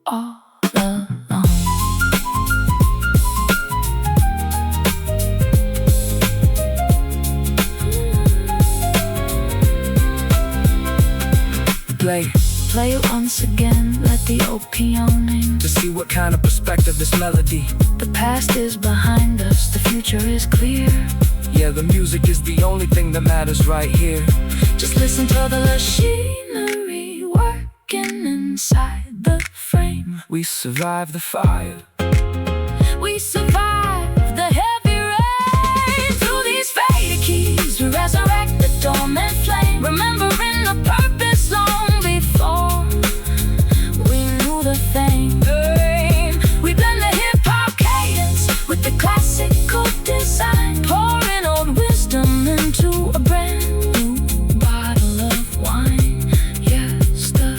Speaker 1: all along. Play it once again, let the opening
Speaker 2: to see what kind of perspective this melody.
Speaker 1: The past is behind us, the future is clear.
Speaker 2: Yeah, the music is the only thing that matters right here.
Speaker 1: Just listen to the machinery working inside the frame.
Speaker 2: We survive the fire.
Speaker 1: We survive the heavy rain. Through these faded keys, we resurrect the dormant flame. Remembering the purpose long before we knew the thing. We blend the hip-hop cadence with the classical design, pouring old wisdom into a brand new bottle of wine. Yes, the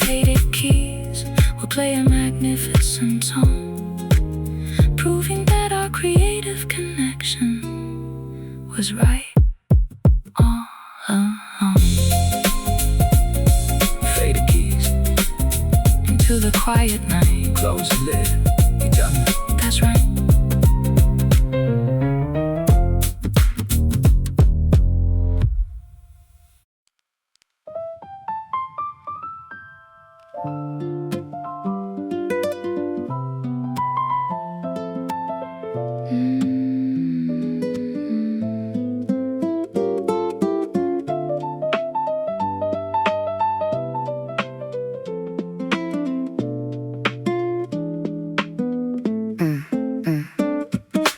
Speaker 1: faded keys will play a magnificent tone, proving that our creative connection was right all along.
Speaker 2: Faded keys
Speaker 1: Into the quiet night.
Speaker 2: close the lid. You tell me.
Speaker 1: That's right.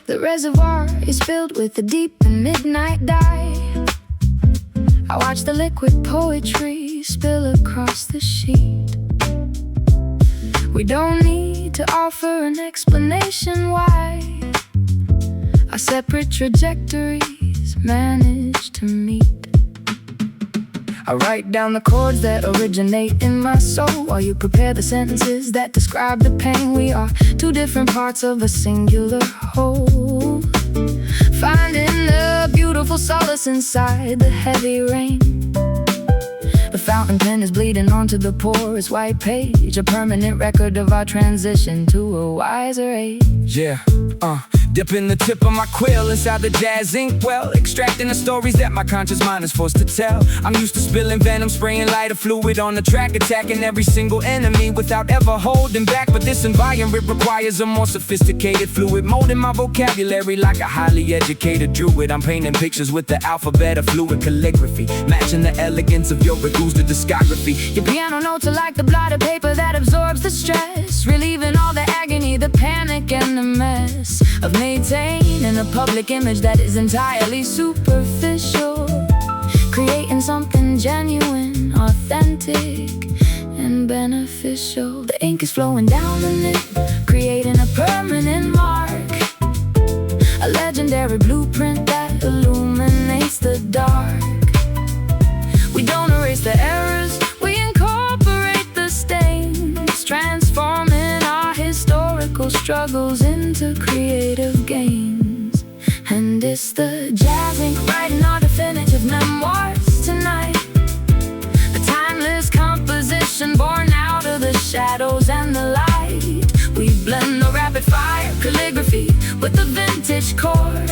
Speaker 1: The reservoir is filled with a deep and midnight dye. I watch the liquid poetry spill across the sheet. We don't need to offer an explanation why our separate trajectories manage to meet. I write down the chords that originate in my soul, while you prepare the sentences that describe the pain. We are two different parts of a singular whole, finding the beautiful solace inside the heavy rain. The fountain pen is bleeding onto the porous white page, a permanent record of our transition to a wiser age.
Speaker 2: Yeah, dipping the tip of my quill inside the jazz ink well, extracting the stories that my conscious mind is forced to tell. I'm used to spilling venom, spraying lighter fluid on the track, attacking every single enemy without ever holding back. But this environment requires a more sophisticated fluid, molding my vocabulary like a highly educated druid. I'm painting pictures with the alphabet of fluid calligraphy, matching the elegance of your the discography.
Speaker 1: Your piano notes are like the blotted paper that absorbs the stress, relieving all the agony, the panic, and the mess of maintaining a public image that is entirely superficial, creating something genuine, authentic, and beneficial. The ink is flowing down the nib, creating a permanent mark, a legendary blueprint that illuminates the dark. We don't erase the errors, we incorporate the stains, transforming our historical struggles into creative gains. And it's the jazz ink writing our definitive memoirs tonight, a timeless composition born out of the shadows and the light. We blend the rapid fire calligraphy with the vintage chord,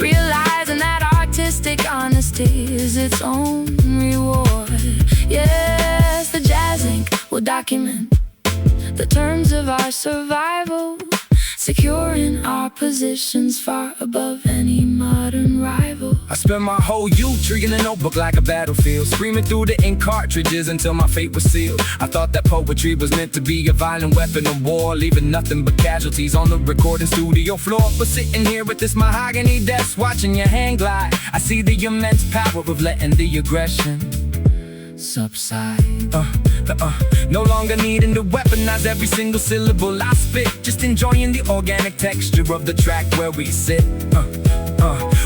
Speaker 1: realizing that artistic honesty is its own reward. Yes, the jazz ink will document the terms of our survival, securing our positions far above any modern rival.
Speaker 2: I spent my whole youth treating a notebook like a battlefield, screaming through the ink cartridges until my fate was sealed. I thought that poetry was meant to be a violent weapon of war, leaving nothing but casualties on the recording studio floor. But sitting here with this mahogany desk, watching your hand glide, I see the immense power of letting the aggression
Speaker 1: subside.
Speaker 2: No longer needing to weaponize every single syllable I spit, just enjoying the organic texture of the track where we sit.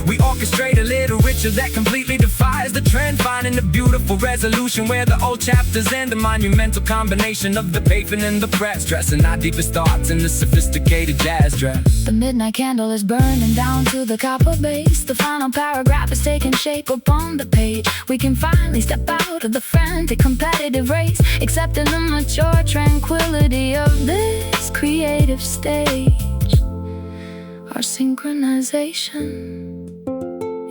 Speaker 2: We all orchestrate a literature that completely defies the trend, finding a beautiful resolution where the old chapters end. A monumental combination of the pavement and the press, dressing our deepest thoughts in the sophisticated jazz dress.
Speaker 1: The midnight candle is burning down to the copper base. The final paragraph is taking shape upon the page. We can finally step out of the frantic competitive race, accepting the mature tranquility of this creative stage. Our synchronization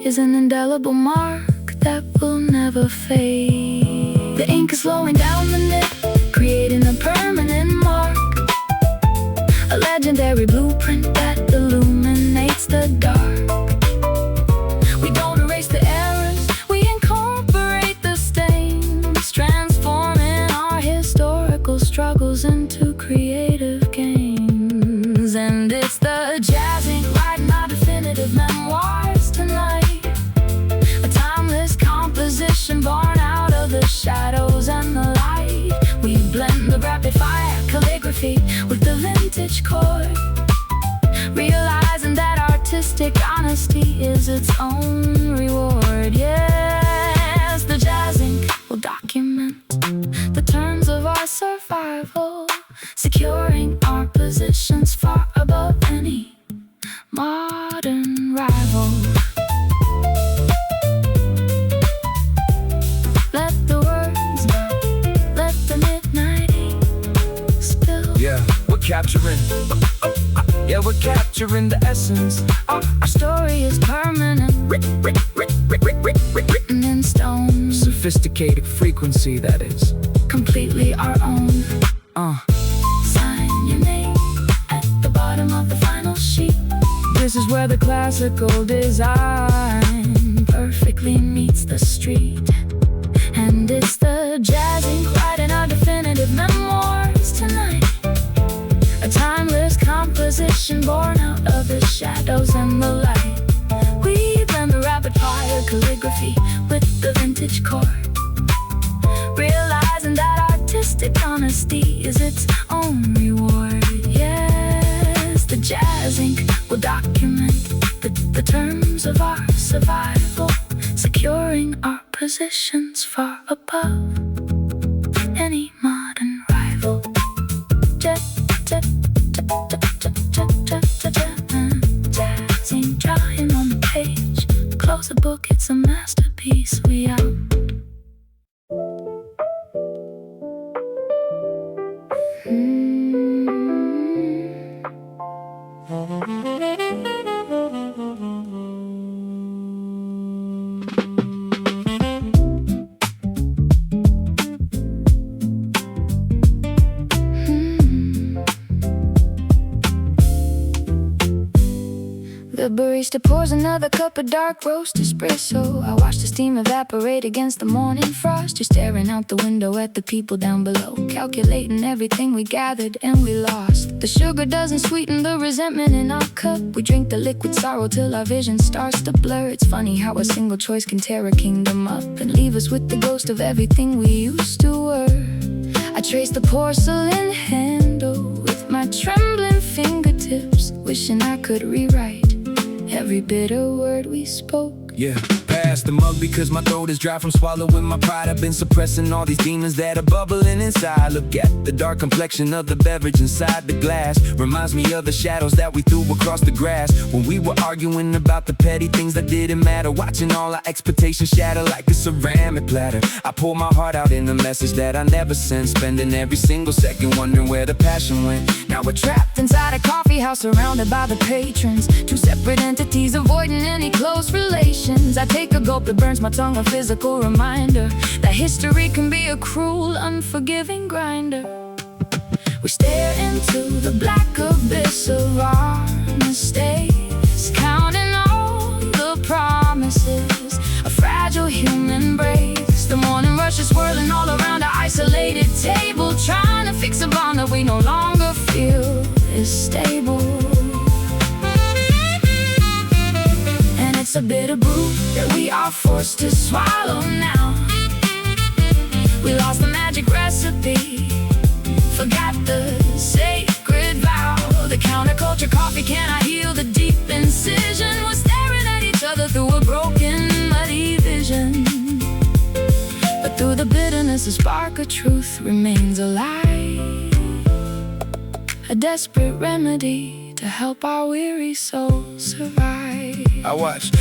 Speaker 1: is an indelible mark that will never fade. The ink is slowing down the nib, creating a permanent mark, a legendary blueprint that illuminates the dark. We don't erase the errors, we incorporate the stains, transforming our historical struggles into creative gains. And it's the jazzing, writing our definitive memoirs tonight, a timeless composition born out of the shadows and the light. We blend the rapid fire calligraphy with the vintage chord, realizing that artistic honesty is its own reward. Yes, the jazzing will document the terms of our survival, securing our positions far above any modern rival. Let the words not, let the midnight ink spill.
Speaker 2: Yeah, we're capturing the essence.
Speaker 1: Our story is permanent, written in stone,
Speaker 2: Sophisticated frequency that is
Speaker 1: completely our own. Sign your name at the bottom of the final sheet. This is where the classical design perfectly meets the street. And it's the jazzing, writing our definitive memoirs tonight, a timeless composition born out of the shadows and the light. We blend the rapid fire calligraphy with the vintage chord, realizing that artistic honesty is its own reward. Yes, the jazz ink will document the terms of our survival, securing our positions far above any modern rival. Jazzing, drawing on the page. Close the book, it's a masterpiece. We out. The barista pours another cup of dark roast espresso. I watch the steam evaporate against the morning frost. You're staring out the window at the people down below, calculating everything we gathered and we lost. The sugar doesn't sweeten the resentment in our cup. We drink the liquid sorrow till our vision starts to blur. It's funny how a single choice can tear a kingdom up and leave us with the ghost of everything we used to were. I trace the porcelain handle with my trembling fingertips, wishing I could rewrite every bitter word we spoke.
Speaker 2: Yeah, pass the mug because my throat is dry from swallowing my pride. I've been suppressing all these demons that are bubbling inside. Look at the dark complexion of the beverage inside the glass. Reminds me of the shadows that we threw across the grass when we were arguing about the petty things that didn't matter. Watching all our expectations shatter like a ceramic platter. I pour my heart out in a message that I never sent, spending every single second wondering where the passion went. Now we're trapped inside a coffee house surrounded by the patrons, two separate entities avoiding any close relations. I take a gulp, it burns my tongue, a physical reminder that history can be a cruel, unforgiving grinder. We stare into the black abyss of our mistakes, counting all the promises, a fragile human breaks. The morning rush is swirling all around our isolated table, trying to fix a bond that we no longer feel is stable. It's a bitter brew that we are forced to swallow now. We lost the magic recipe, forgot the sacred vow. The counterculture coffee cannot heal the deep incision. We're staring at each other through a
Speaker 1: as the spark of truth remains alive, a desperate remedy to help our weary souls survive.
Speaker 2: I watch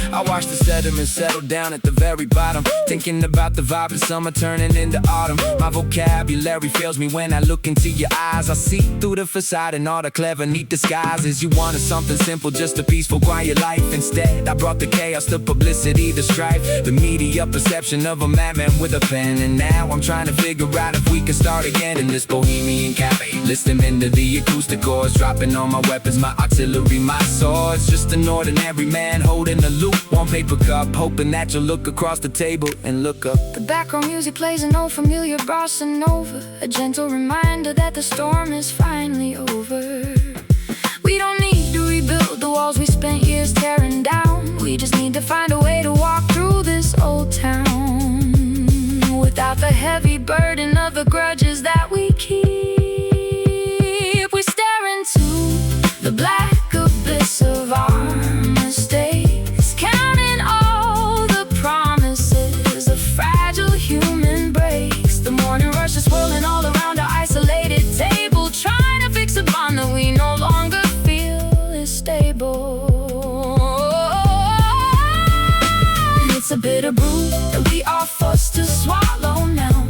Speaker 2: the sediment settle down at the very bottom, thinking about the vibe of summer turning into autumn. My vocabulary fails me when I look into your eyes. I see through the facade and all the clever, neat disguises. You wanted something simple, just a peaceful, quiet life. Instead, I brought the chaos, the publicity, the strife, the media perception of a madman with a pen. And now I'm trying to figure out if we can start again in this bohemian cafe. Listening to the acoustic chords, dropping all my weapons, my artillery, my swords. Just an ordinary man holding a lukewarm paper cup, hoping that you'll look across the table and look up.
Speaker 1: The background music plays an old familiar bossa nova, a gentle reminder that the storm is finally over. We don't need to rebuild the walls we spent years tearing down. We just need to find a way to walk through this old town without the heavy burden of the grudges that we keep. We stare into the black abyss of our mistakes, counting all the promises of fragile human breaks. The morning rush is swirling all around our isolated table, trying to fix a bond that we no longer feel is stable. It's a bitter brew that we are forced to swallow now.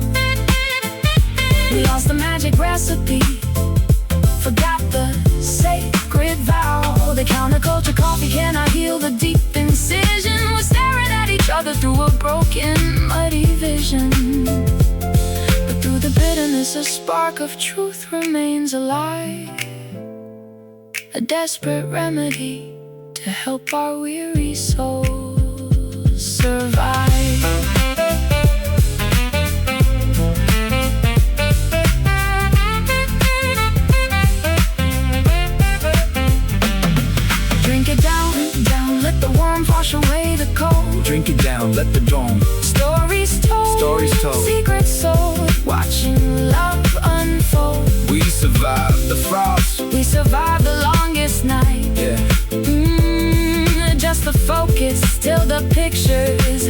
Speaker 1: We lost the magic recipe, forgot the sacred vow. The counterculture coffee cannot heal the deep incision. We're staring at each other through a broken, muddy vision. But through the bitterness, a spark of truth remains alive, a desperate remedy to help our weary souls survive. Wash away the cold.
Speaker 2: Drink it down, let the dawn.
Speaker 1: Stories told, secrets sold, watching love unfold.
Speaker 2: We survived the frost,
Speaker 1: we survived the longest night.
Speaker 2: Yeah.
Speaker 1: Just the focus, still the pictures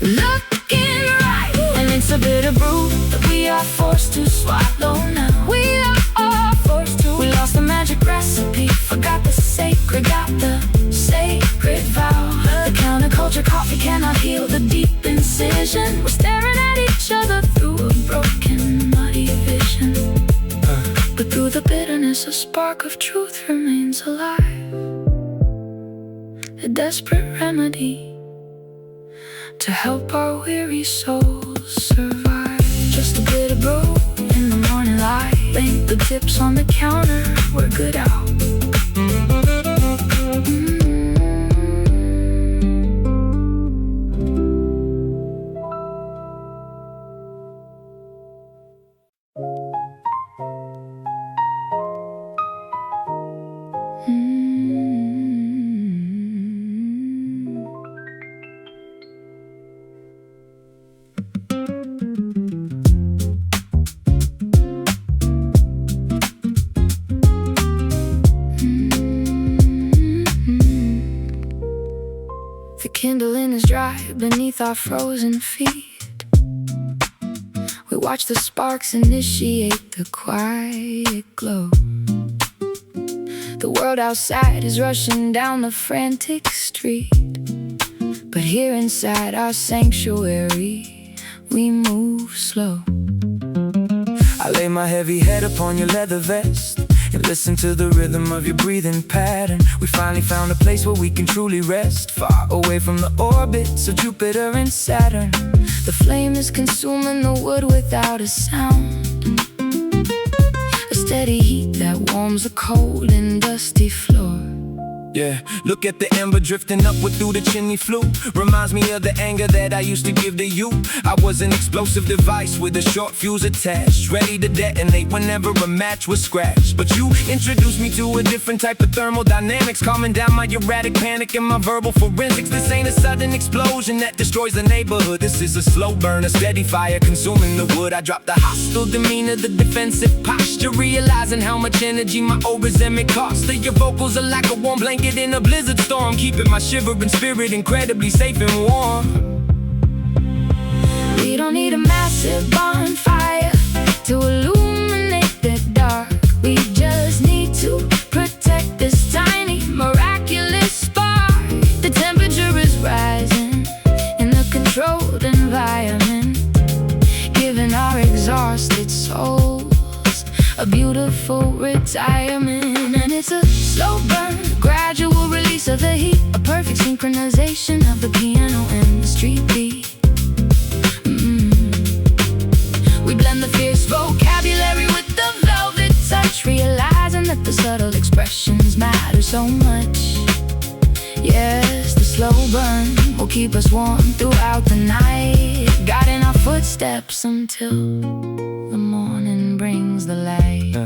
Speaker 1: looking right. And it's a bitter brew that we are forced to swallow now. We are forced to. We lost the magic recipe, forgot the sacred, got the sacred vow. The counterculture coffee cannot heal the deep incision. We're staring at each other through a broken, muddy vision. But through the bitterness, a spark of truth remains alive, a desperate remedy to help our weary souls survive. Just a bit of brew in the morning light, link the tips on the counter, we're good out. The kindling is dry beneath our frozen feet. We watch the sparks initiate the quiet glow. The world outside is rushing down the frantic street, but here inside our sanctuary, we move slow.
Speaker 2: I lay my heavy head upon your leather vest and listen to the rhythm of your breathing pattern. We finally found a place where we can truly rest, far away from the orbits of Jupiter and Saturn.
Speaker 1: The flame is consuming the wood without a sound, a steady heat that warms a cold and dusty floor.
Speaker 2: Yeah, look at the ember drifting upward through the chimney flue. Reminds me of the anger that I used to give to you. I was an explosive device with a short fuse attached, ready to detonate whenever a match was scratched. But you introduced me to a different type of thermodynamics, calming down my erratic panic and my verbal forensics. This ain't a sudden explosion that destroys the neighborhood. This is a slow burn, a steady fire consuming the wood. I dropped the hostile demeanor, the defensive posture, realizing how much energy my old resentment cost. Your vocals are like a warm blanket in a blizzard storm, keeping my shivering spirit incredibly safe and warm.
Speaker 1: We don't need a massive bonfire environment, giving our exhausted souls a beautiful retirement. And it's a slow burn, gradual release of the heat, a perfect synchronization of the piano and the street beat. We blend the fierce vocabulary with the velvet touch, realizing that the subtle expressions matter so much. Yes, the slow burn will keep us warm throughout the night, guiding our footsteps until the morning brings the light.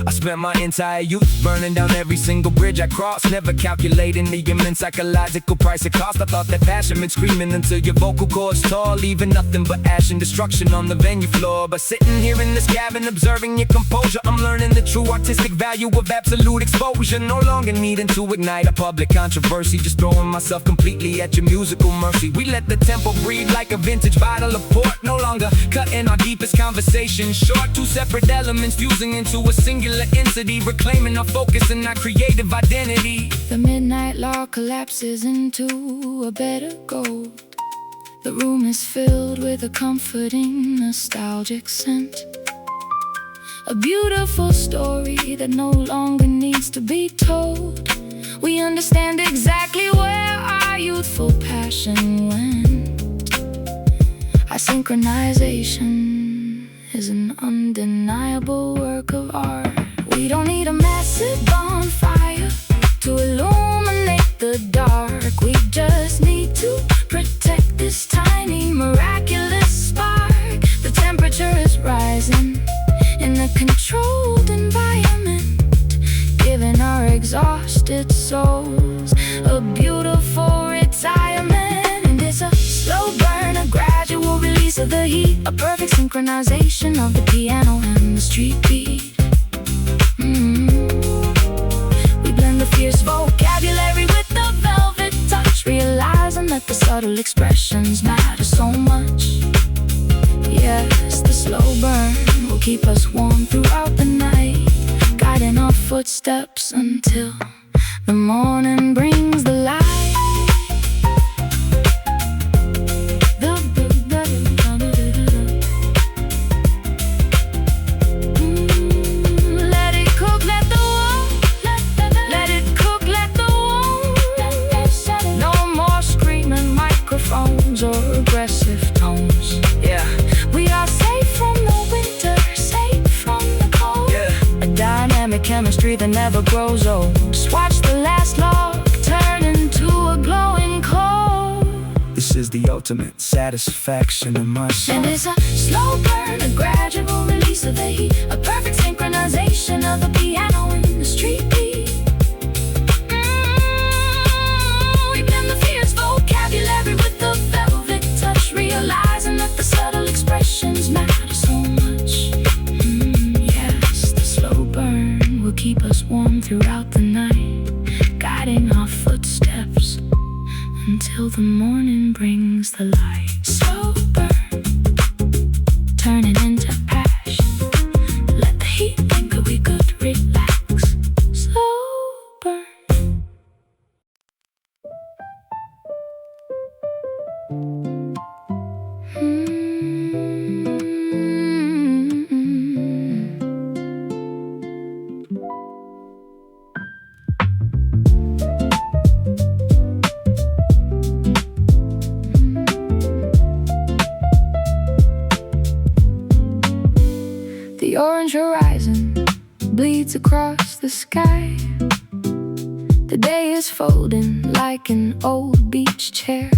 Speaker 2: I spent my entire youth burning down every single bridge I crossed, never calculating the immense psychological price it cost. I thought that passion meant screaming until your vocal cords tore, leaving nothing but ash and destruction on the venue floor. But sitting here in this cabin, observing your composure, I'm learning the true artistic value of absolute exposure. No longer needing to ignite a public controversy, just throwing myself completely at your musical mercy. We let the tempo breathe like a vintage bottle of port, no longer cutting our deepest conversations short. Two separate elements fusing into a singular entity, reclaiming our focus and our creative identity.
Speaker 1: The midnight law collapses into a bed of gold. The room is filled with a comforting, nostalgic scent, a beautiful story that no longer needs to be told. We understand exactly where our youthful passion went. Our synchronization is an undeniable work of art. We don't need a massive bonfire to illuminate the dark. We just need to protect this tiny, miraculous spark. The temperature is rising in a controlled environment, giving our exhausted souls a beautiful retirement. And it's a slow burn, a gradual release of the heat, a perfect synchronization of the piano and the street beat. We blend the fierce vocabulary with the velvet touch, realizing that the subtle expressions matter so much. Yes, the slow burn will keep us warm throughout the night, guiding our footsteps until the morning brings the light. Or aggressive tones.
Speaker 2: Yeah,
Speaker 1: we are safe from the winter, safe from the cold.
Speaker 2: Yeah,
Speaker 1: a dynamic chemistry that never grows old. Just watch the last log turn into a glowing coal.
Speaker 2: this is the ultimate satisfaction of my soul.
Speaker 1: And it's a slow burn, a gradual release of the heat, a perfect synchronization of the piano and the street beat. We blend the fierce vocabulary with the velvet touch, realizing that the subtle expressions matter so much. Yes, the slow burn will keep us warm throughout the night, guiding our footsteps until the morning brings the light. Slow burn, turning into passion. Let the heat linger, we could relax. Slow burn. The orange horizon bleeds across the sky. The day is folding like an old beach chair.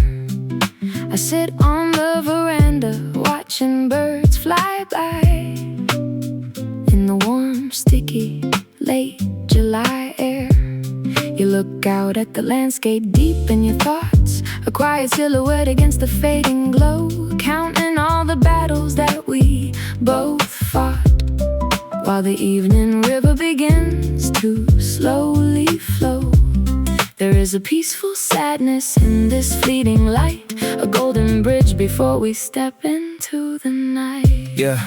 Speaker 1: I sit on the veranda watching birds fly by in the warm, sticky, late July air. You look out at the landscape deep in your thoughts, a quiet silhouette against the fading glow, counting all the battles that we both fought, while the evening river begins to slowly flow. There is a peaceful sadness in this fleeting light, a golden bridge before we step into the night.
Speaker 2: Yeah,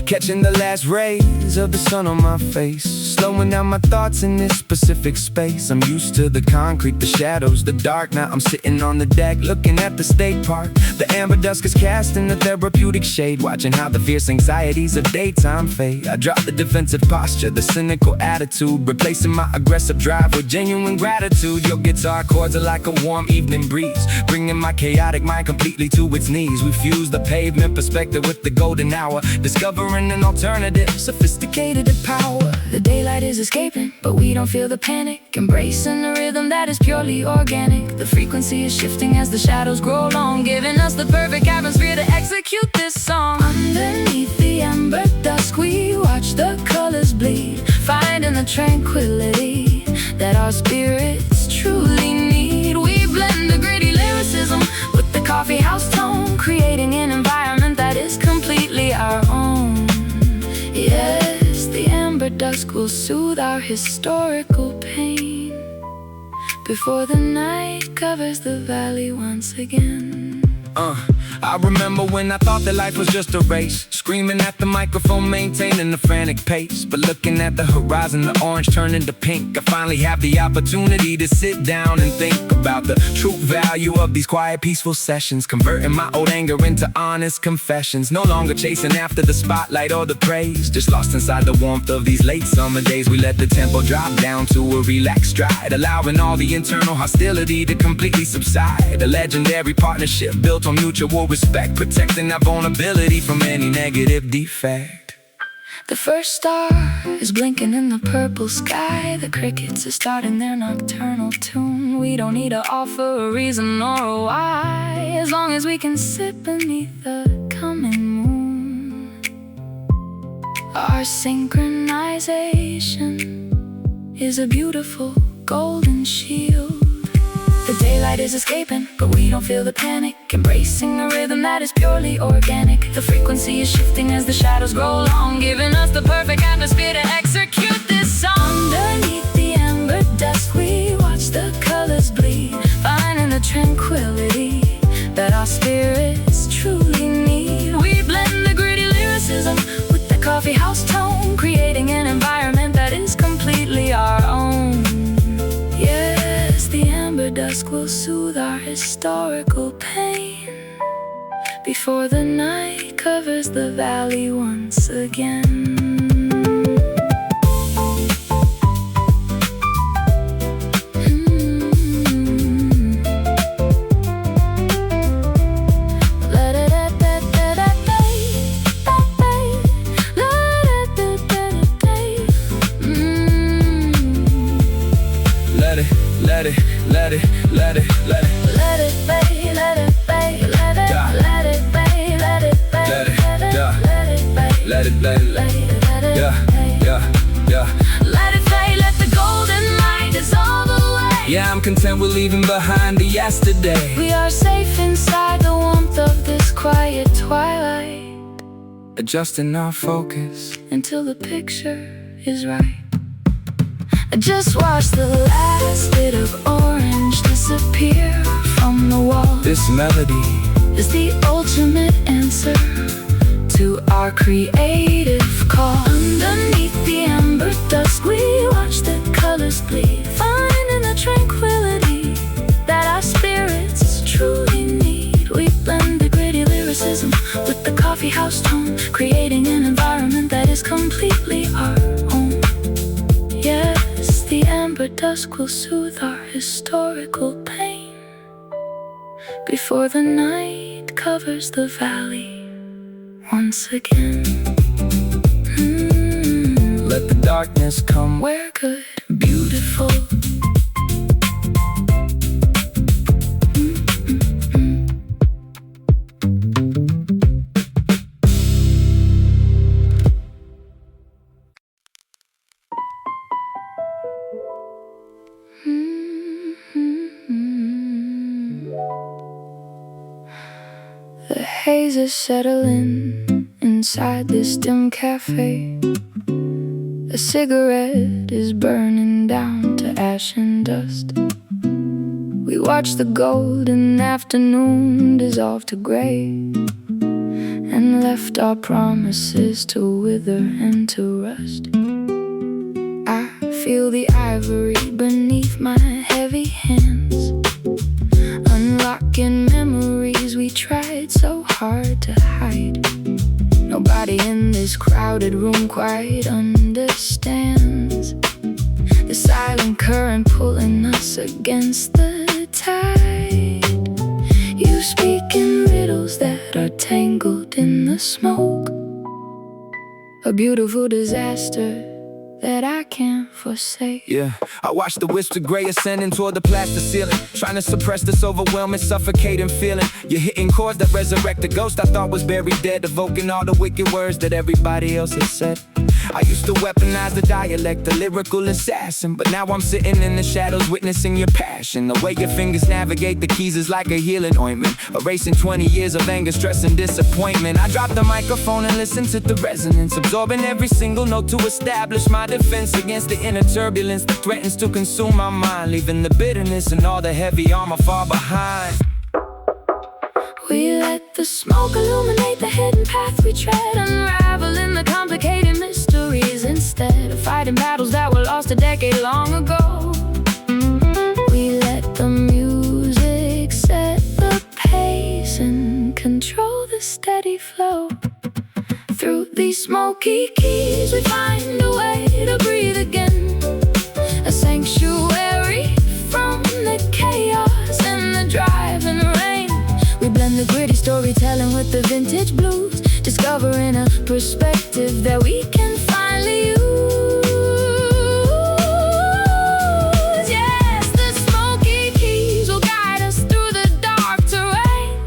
Speaker 2: catching the last rays of the sun on my face, slowing down my thoughts in this specific space. I'm used to the concrete, the shadows, the dark. Now I'm sitting on the deck looking at the state park. The amber dusk is cast in the therapeutic shade, watching how the fierce anxieties of daytime fade. I drop the defensive posture, the cynical attitude, replacing my aggressive drive with genuine gratitude. Your guitar chords are like a warm evening breeze, bringing my chaotic mind completely to its knees. We fuse the pavement perspective with the golden hour, discovering an alternative, sophisticated in power.
Speaker 1: The daylight is escaping, but we don't feel the panic, embracing a rhythm that is purely organic. The frequency is shifting as the shadows grow long, giving us the perfect atmosphere to execute this song. Underneath the amber dusk, we watch the colors bleed, finding the tranquility that our spirits truly need. We blend the gritty lyricism with the coffeehouse tone, creating an environment that is completely our own. Yes, the amber dusk will soothe our historical pain before the night covers the valley once again.
Speaker 2: I remember when I thought that life was just a race, screaming at the microphone, maintaining a frantic pace. But looking at the horizon, the orange turning to pink, I finally have the opportunity to sit down and think about the true value of these quiet, peaceful sessions, converting my old anger into honest confessions. No longer chasing after the spotlight or the praise, just lost inside the warmth of these late summer days. We let the tempo drop down to a relaxed stride, allowing all the internal hostility to completely subside. A legendary partnership built on mutual respect, protecting our vulnerability from any negative defect.
Speaker 1: The first star is blinking in the purple sky. The crickets are starting their nocturnal tune. We don't need to offer a reason or a why, as long as we can sit beneath the coming moon. Our synchronization is a beautiful golden shield. The daylight is escaping, but we don't feel the panic, embracing a rhythm that is purely organic. The frequency is shifting as the shadows grow long, giving us the perfect atmosphere to execute this song. Underneath the amber dusk, we watch the colors bleed, finding the tranquility that our spirits truly need. We blend the gritty lyricism with the coffeehouse tone, creating an environment that is completely our own. Yes, the amber dusk will soothe our historical pain before the night covers the valley once again.
Speaker 2: Let it, let it, let it, let it,
Speaker 1: let it bay, let it bay, let it, let it bay, let it bay, let it, let it bay,
Speaker 2: let it, let it, let it, yeah,
Speaker 1: let it fade, let the golden light dissolve away.
Speaker 2: Yeah, I'm content with leaving behind the yesterday.
Speaker 1: We are safe inside the warmth of this quiet twilight,
Speaker 2: adjusting our focus
Speaker 1: until the picture is right. I just watched the last bit of orange disappear from the wall.
Speaker 2: This melody
Speaker 1: is the ultimate answer to our creative call. Underneath the amber dusk, we watch the colors bleed, finding the tranquility that our spirits truly need. We blend the gritty lyricism with the coffeehouse tone, creating an environment that is completely our own. Yes, the amber dusk will soothe our historical pain before the night covers the valley once again.
Speaker 2: Let the darkness come
Speaker 1: where good, beautiful. The haze is settling inside this dim cafe. A cigarette is burning down to ash and dust. We watch the golden afternoon dissolve to gray, and left our promises to wither and to rust. Feel the ivory beneath my heavy hands, unlocking memories we tried so hard to hide. Nobody in this crowded room quite understands the silent current pulling us against the tide. You speak in riddles that are tangled in the smoke, a beautiful disaster that I can't forsake.
Speaker 2: Yeah, I watch the wisps of gray ascending toward the plaster ceiling, trying to suppress this overwhelming, suffocating feeling. You're hitting chords that resurrect the ghost I thought was buried dead, evoking all the wicked words that everybody else has said. I used to weaponize the dialect, the lyrical assassin, but now I'm sitting in the shadows witnessing your passion. The way your fingers navigate the keys is like a healing ointment, erasing 20 years of anger, stress, and disappointment. I drop the microphone and listen to the resonance, absorbing every single note to establish my defense against the inner turbulence that threatens to consume my mind, leaving the bitterness and all the heavy armor far behind.
Speaker 1: We let the smoke illuminate the hidden path we tread, unraveling the complicated mysteries instead of fighting battles that were lost a decade long ago. We let the music set the pace and control the steady flow. Through these smoky keys we find a way to breathe again, a sanctuary from the chaos and the driving rain. We blend the gritty storytelling with the vintage blues, discovering a perspective that we can finally use. Yes, the smoky keys will guide us through the dark terrain,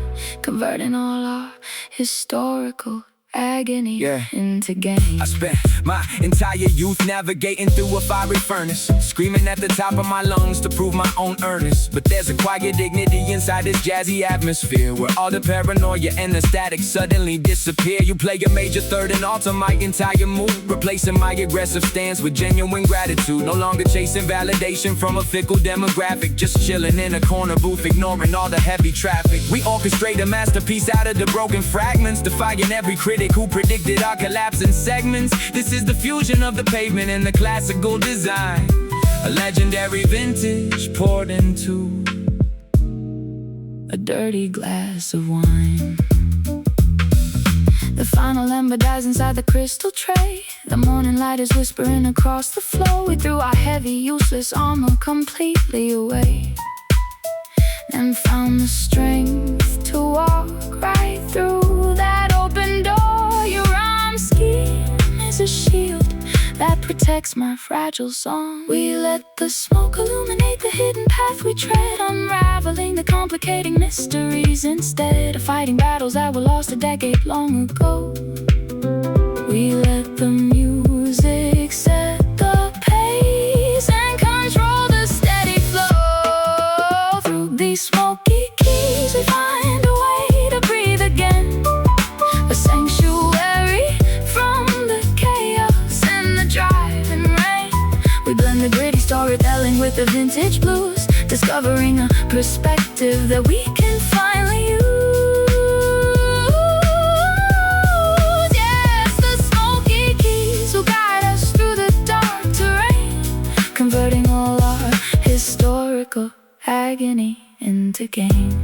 Speaker 1: converting all our historical agony into gain.
Speaker 2: I spent my entire youth navigating through a fiery furnace, screaming at the top of my lungs to prove my own earnest. But there's a quiet dignity inside this jazzy atmosphere, where all the paranoia and the static suddenly disappear. You play a major third and alter my entire mood, replacing my aggressive stance with genuine gratitude. No longer chasing validation from a fickle demographic, just chilling in a corner booth, ignoring all the heavy traffic. We orchestrate a masterpiece out of the broken fragments, defying every critic who predicted our collapse in segments. This is the fusion of the pavement and the classical design, a legendary vintage poured into a dirty glass of wine. The final ember dies inside the crystal tray, the morning light is whispering across the floor. We threw our heavy, useless armor completely away, and found the strength to walk right through that open door. Your rhyme scheme is a shield that protects my fragile song. We let the smoke illuminate the hidden path we tread, unraveling the complicating mysteries instead of fighting battles that were lost a decade long ago. We let the music set the pace and control the steady flow. Through these smoky keys we find a way to breathe again, a sanctuary from the chaos and the driving rain. We blend the gritty storytelling with the vintage blues, discovering a perspective that we can finally use. Yes, the smoky keys will guide us through the dark terrain, converting all our historical agony into gain.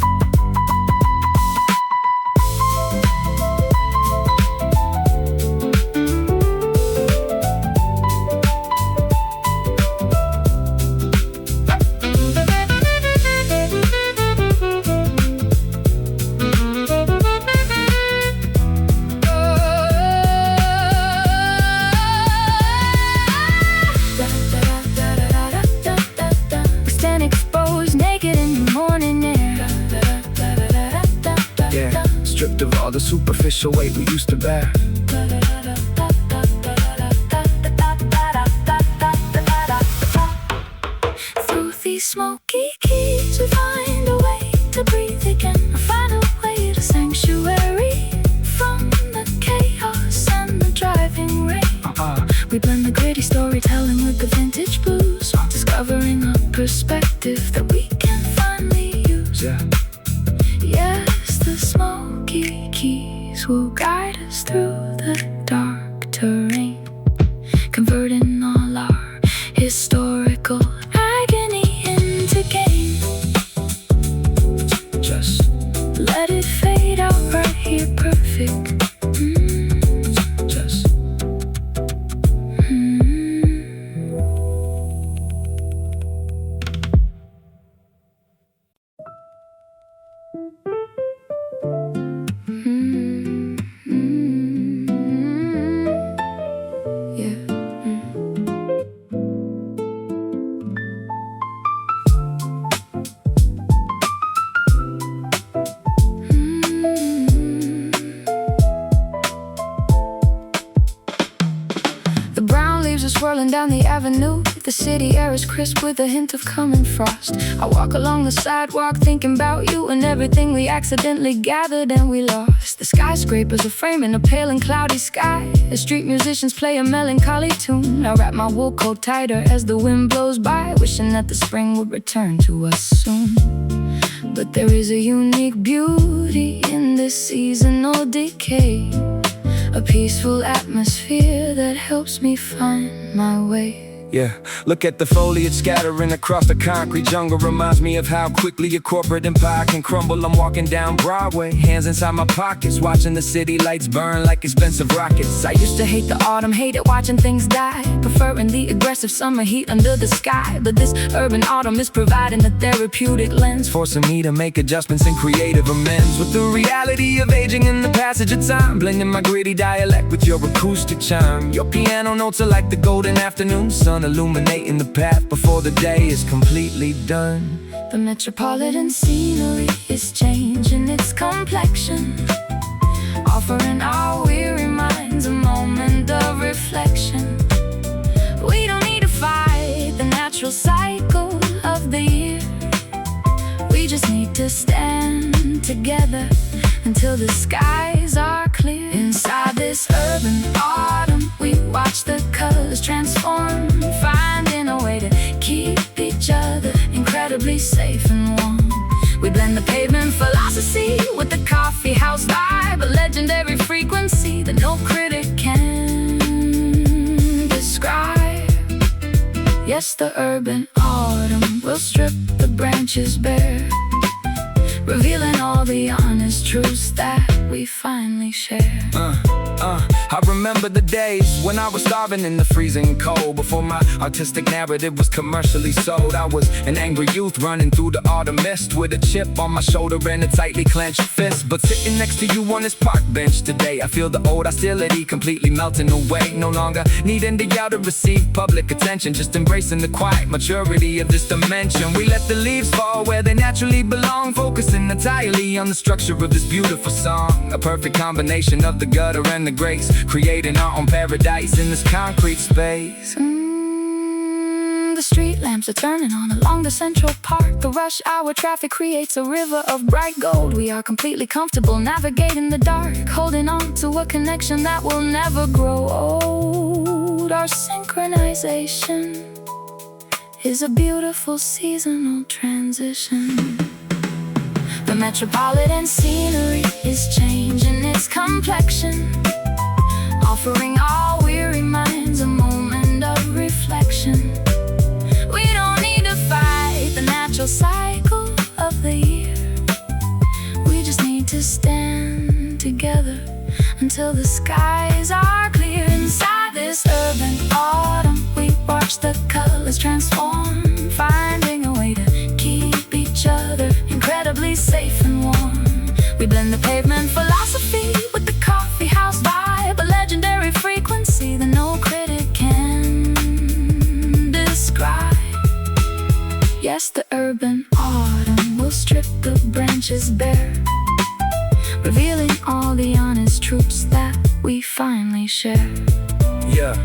Speaker 2: Stripped of all the superficial weight we used to bear.
Speaker 1: Through these smoky keys we find a way to breathe again, a final way to sanctuary from the chaos and the driving rain. We blend the gritty storytelling with the vintage blues, discovering a perspective that we can finally use. Yes, the smoky keys will guide us through the dark terrain, converting all our history swirling down the avenue. The city air is crisp with a hint of coming frost. I walk along the sidewalk thinking about you and everything we accidentally gathered and we lost. The skyscrapers are framing a pale and cloudy sky as street musicians play a melancholy tune. I wrap my wool coat tighter as the wind blows by, wishing that the spring would return to us soon. But there is a unique beauty in this seasonal decay, a peaceful atmosphere that helps me find my way.
Speaker 2: Yeah, look at the foliage scattering across the concrete jungle. Reminds me of how quickly a corporate empire can crumble. I'm walking down Broadway, hands inside my pockets, watching the city lights burn like expensive rockets.
Speaker 1: I used to hate the autumn, hate it watching things die, preferring the aggressive summer heat under the sky. But this urban autumn is providing a therapeutic lens,
Speaker 2: forcing me to make adjustments and creative amends with the reality of aging and the passage of time, blending my gritty dialect with your acoustic chime. Your piano notes are like the golden afternoon sun, illuminating the path before the day is completely done.
Speaker 1: The metropolitan scenery is changing its complexion, offering our weary minds a moment of reflection. We don't need to fight the natural cycle of the year, we just need to stand together until the skies are clear. Inside this urban autumn, we watch the colors transform, finding a way to keep each other incredibly safe and warm. We blend the pavement philosophy with the coffeehouse vibe, a legendary frequency that no critic can describe. Yes, the urban autumn will strip the branches bare, revealing all the honest truths that we finally share.
Speaker 2: I remember the days when I was starving in the freezing cold, before my artistic narrative was commercially sold. I was an angry youth running through the autumn mist with a chip on my shoulder and a tightly clenched fist. But sitting next to you on this park bench today, I feel the old hostility completely melting away. No longer needing to yell to receive public attention, just embracing the quiet maturity of this dimension. We let the leaves fall where they naturally belong, focusing entirely on the structure of this beautiful song. A perfect combination of the gutter and the grace, creating our own paradise in this concrete space.
Speaker 1: The street lamps are turning on along the Central Park. The rush hour traffic creates a river of bright gold. We are completely comfortable navigating the dark, holding on to a connection that will never grow old. Our synchronization is a beautiful seasonal transition. The metropolitan scenery is changing its complexion, offering our weary minds a moment of reflection. We don't need to fight the natural cycle of the year, we just need to stand together until the skies are clear. Inside this urban autumn, we watch the colors transform, finding a way to keep each other incredibly safe and warm. We blend the pavement philosophy with the coffeehouse vibe, a legendary frequency that no critic can describe. Yes, the urban autumn will strip the branches bare, revealing all the honest truths that we finally share.
Speaker 2: Yeah.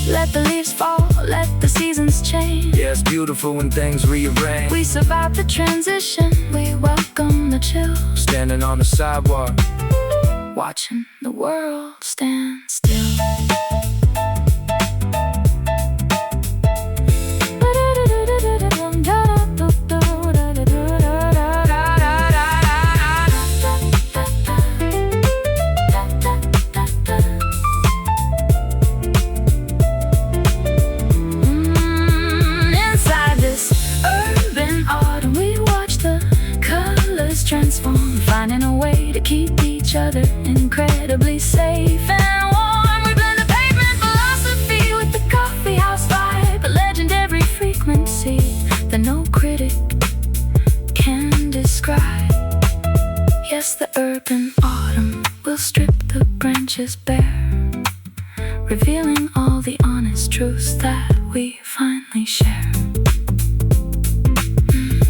Speaker 1: Let the leaves fall, let the seasons change.
Speaker 2: Yeah, it's beautiful when things rearrange.
Speaker 1: We survive the transition, we welcome the chill,
Speaker 2: standing on the sidewalk,
Speaker 1: watching the world stand still. Transform, finding a way to keep each other incredibly safe and warm. We blend the pavement philosophy with the coffeehouse vibe, a legendary frequency that no critic can describe. Yes, the urban autumn will strip the branches bare, revealing all the honest truths that we finally share.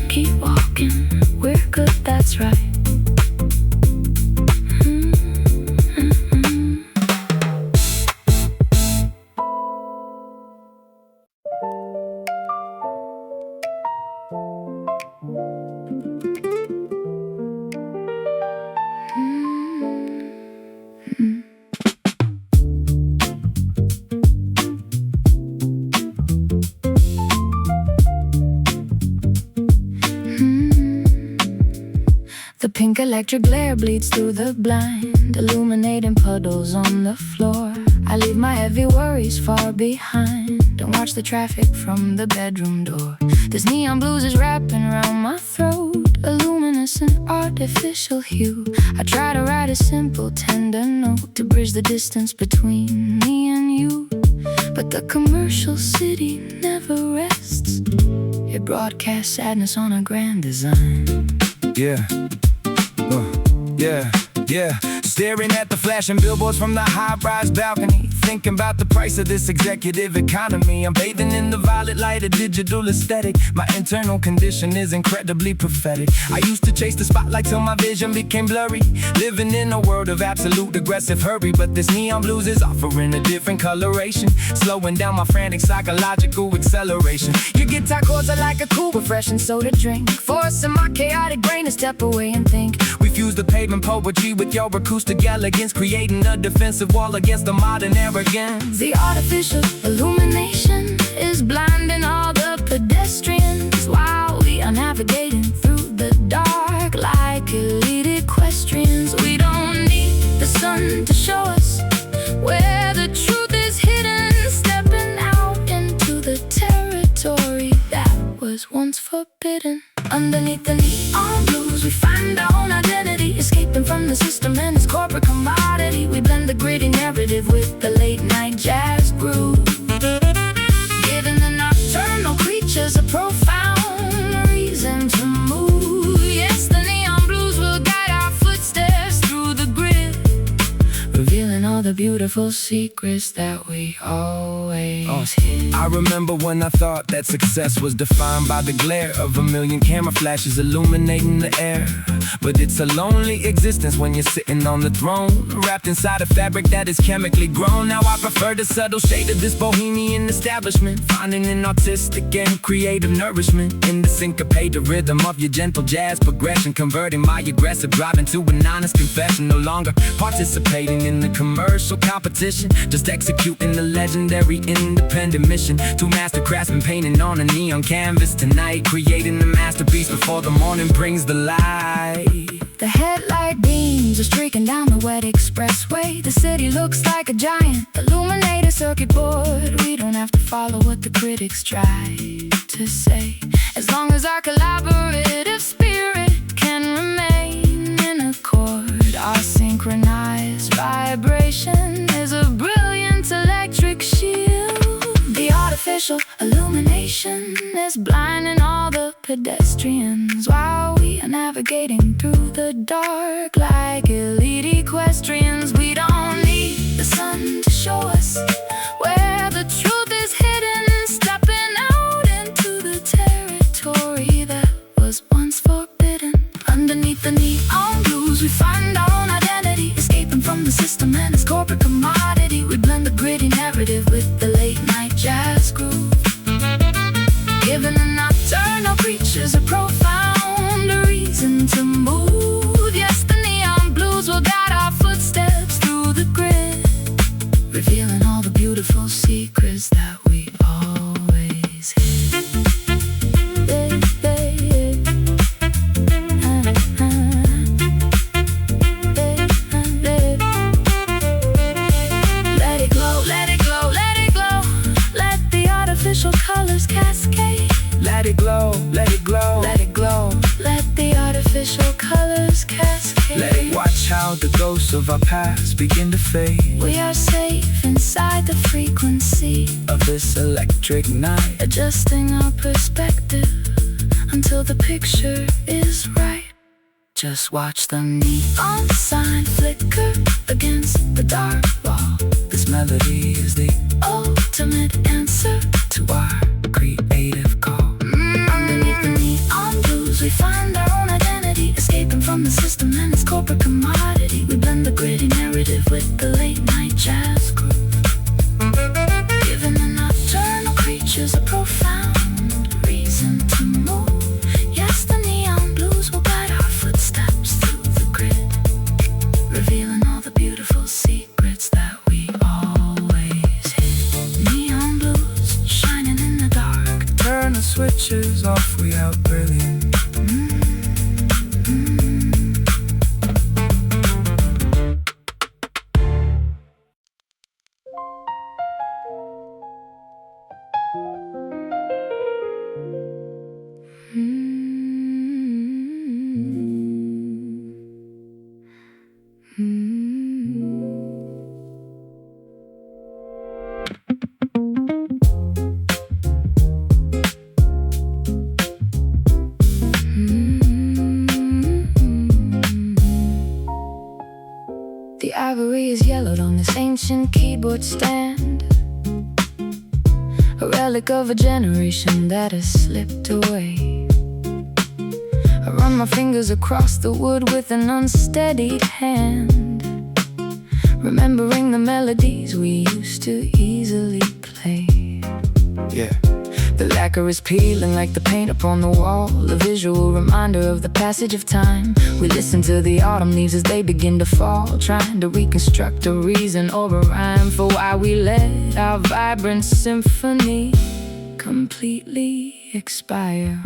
Speaker 1: Keep walking, we're good, that's right. pink electric glare bleeds through the blind, illuminating puddles on the floor. I leave my heavy worries far behind, don't watch the traffic from the bedroom door. This neon blues is wrapping around my throat, a luminescent artificial hue. I try to write a simple tender note to bridge the distance between me and you, but the commercial city never rests. It broadcasts sadness on a grand design.
Speaker 2: Yeah, yeah. Staring at the flashing billboards from the high-rise balcony, thinking about the price of this executive economy. I'm bathing in the violet light of digital aesthetic. My internal condition is incredibly prophetic. I used to chase the spotlight till my vision became blurry, living in a world of absolute aggressive hurry. But this neon blues is offering a different coloration, slowing down my frantic psychological acceleration. Your guitar chords are like a cool, refreshing soda drink, forcing my chaotic brain to step away and think. We fuse the pavement poetry with your acoustic elegance, creating a defensive wall against the modern arrogance.
Speaker 1: The artificial illumination is blinding all the pedestrians while we are navigating through the dark like elite equestrians. We don't need the sun to show us where the truth is hidden, stepping out into the territory that was once forbidden. Underneath the neon blues, we find our own identity, escaping from the system and its corporate commodity. We blend the gritty narrative with the late night jazz groove, giving the nocturnal creatures a profound reason to move. Yes, the neon blues will guide our footsteps through the grid, revealing all the beautiful secrets that we always hid.
Speaker 2: I remember when I thought that success was defined by the glare of a million camera flashes illuminating the air. But it's a lonely existence when you're sitting on the throne, wrapped inside a fabric that is chemically grown. Now I prefer the subtle shade of this bohemian establishment, finding an artistic and creative nourishment in the syncopated rhythm of your gentle jazz progression, converting my aggressive drive into an honest confession. No longer participating in the commercial competition, just executing the legendary independent mission to master craftsman, painting on a neon canvas tonight, creating a masterpiece before the morning brings the light.
Speaker 1: The headlight beams are streaking down the wet expressway. The city looks like a giant illuminated circuit board. We don't have to follow what the critics try to say, as long as our collaborative spirit can remain in accord. Our synchronized vibration is a brilliant electric shield. The artificial illumination is blinding all the pedestrians while we are navigating through the dark like elite equestrians. We don't need the sun to show us where the truth is hidden, stepping out into the territory that was once forbidden. Underneath the neon blues, we find our own identity, escaping from the system and its corporate commodity. We blend the gritty narrative with the late night jazz groove, giving the nocturnal creatures a profound reason to move. Yes, the neon blues will guide our footsteps through the grid, revealing all the beautiful secrets that we always hid. Let it glow, let it glow, let it glow. Let the artificial colors cascade.
Speaker 2: Let it glow, let it glow,
Speaker 1: Let it glow, let the artificial colors cascade.
Speaker 2: let it watch how the ghosts of our past begin to fade.
Speaker 1: We are safe inside the frequency
Speaker 2: Of this electric night,
Speaker 1: adjusting our perspective until the picture is right. Just watch the neon sign flicker against the dark wall.
Speaker 2: this melody is the
Speaker 1: Ultimate answer
Speaker 2: to our creative call.
Speaker 1: Underneath the neon blues, we find our own identity, escaping from the system and its corporate commodity. We blend the gritty narrative with the late night jazz groove, giving the nocturnal creatures a profound reason to move. Yes, the neon blues will guide our footsteps through the grid, revealing all the beautiful secrets that we always hid. Neon blues shining in the dark.
Speaker 2: Turn the switches off, we out brilliant.
Speaker 1: The ivory is yellowed on this ancient keyboard stand, a relic of a generation that has slipped away. I run my fingers across the wood with an unsteadied hand, remembering the melodies we used to easily play.
Speaker 2: Yeah.
Speaker 1: The lacquer is peeling like the paint upon the wall, a visual reminder of the passage of time. We listen to the autumn leaves as they begin to fall, trying to reconstruct a reason or a rhyme for why we let our vibrant symphony completely expire.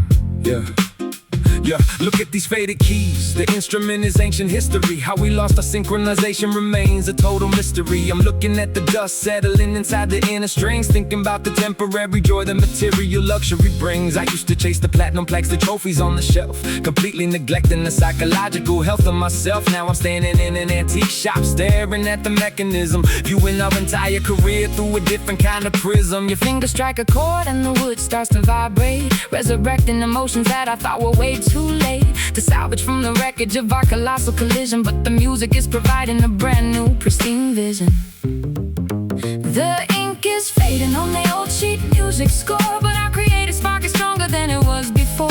Speaker 2: Yeah, look at these faded keys. The instrument is ancient history. How we lost our synchronization remains a total mystery. I'm looking at the dust settling inside the inner strings, thinking about the temporary joy the material luxury brings. I used to chase the platinum plaques, the trophies on the shelf, completely neglecting the psychological health of myself. Now I'm standing in an antique shop, staring at the mechanism, viewing our entire career through a different kind of prism.
Speaker 1: Your fingers strike a chord and the wood starts to vibrate, resurrecting emotions that I thought were way too late to salvage from the wreckage of our colossal collision. But the music is providing a brand new, pristine vision. The ink is fading on the old sheet music score, but our creative spark is stronger than it was before.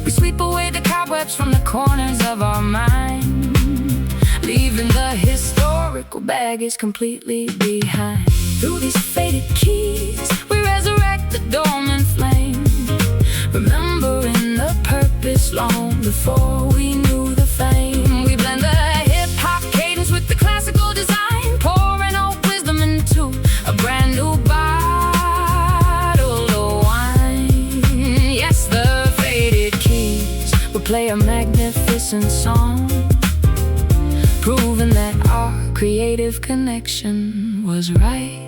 Speaker 1: We sweep away the cobwebs from the corners of our mind, leaving the historical baggage completely behind. Through these faded keys, we resurrect the dormant flame, remembering the purpose long before we knew the fame. We blend the hip-hop cadence with the classical design, pouring old wisdom into a brand new bottle of wine. Yes, the faded keys will play a magnificent song, proving that our creative connection was right.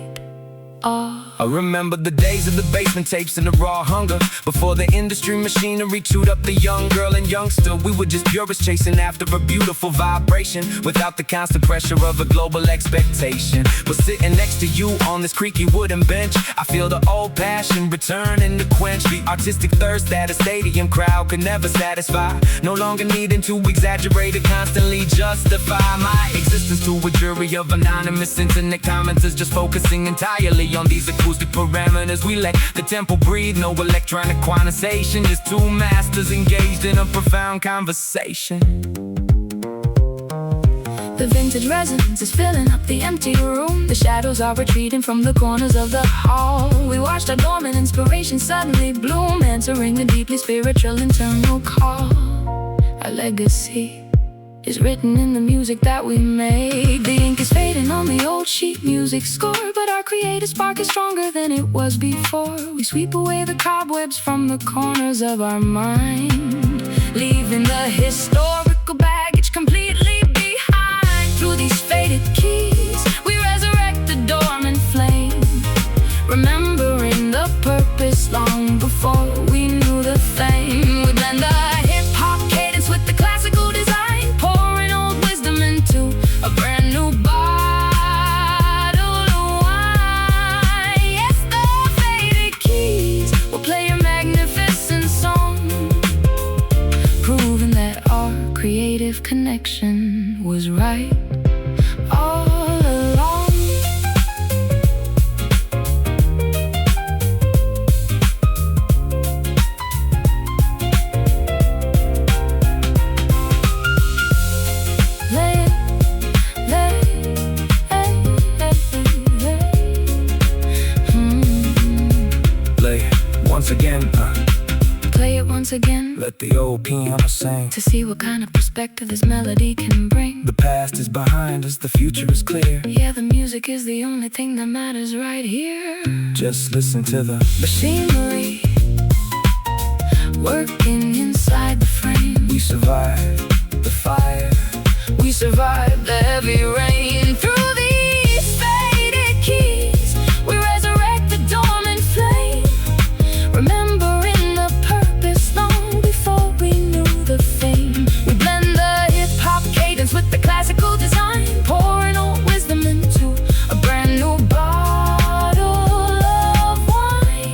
Speaker 2: I remember the days of the basement tapes and the raw hunger, before the industry machinery chewed up the young girl and youngster. We were just purists chasing after a beautiful vibration, without the constant pressure of a global expectation. But sitting next to you on this creaky wooden bench, I feel the old passion returning to quench the artistic thirst that a stadium crowd could never satisfy. No longer needing to exaggerate or constantly justify my existence to a jury of anonymous internet commenters, just focusing entirely on these acoustic parameters. We let the tempo breathe, no electronic quantization, just two masters engaged in a profound conversation.
Speaker 1: The vintage resonance is filling up the empty room. The shadows are retreating from the corners of the hall. We watched our dormant inspiration suddenly bloom, answering the deeply spiritual internal call. Our legacy is written in the music that we made. The ink is fading on the old sheet music score, but our creative spark is stronger than it was before. We sweep away the cobwebs from the corners of our mind, leaving the historical baggage completely behind. Through these faded keys, we resurrect the dormant flame, remembering the purpose long before we knew the fame. We blend the hip-hop cadence with the classical design, pouring old wisdom into a brand new bottle of wine. Yes, the faded keys will play a magnificent song, proving that our creative connection was right all along.
Speaker 2: Once again,
Speaker 1: Play it once again,
Speaker 2: let the old piano sing,
Speaker 1: to see what kind of perspective this melody can bring.
Speaker 2: the past is behind us, the future is clear.
Speaker 1: Yeah, the music is the only thing that matters right here.
Speaker 2: Just listen to the
Speaker 1: Machinery working inside the frame.
Speaker 2: we survived the fire.
Speaker 1: We survived the heavy rain. Through these faded keys, we resurrect the dormant flame, remembering the purpose long before we knew the fame. We blend the hip-hop cadence with the classical design, pouring old wisdom into a brand new bottle of wine.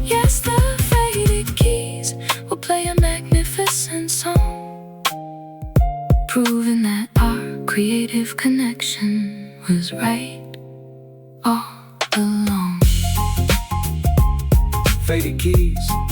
Speaker 1: Yes, the faded keys will play a magnificent song, proving that our creative connection was right all along.
Speaker 2: Faded keys.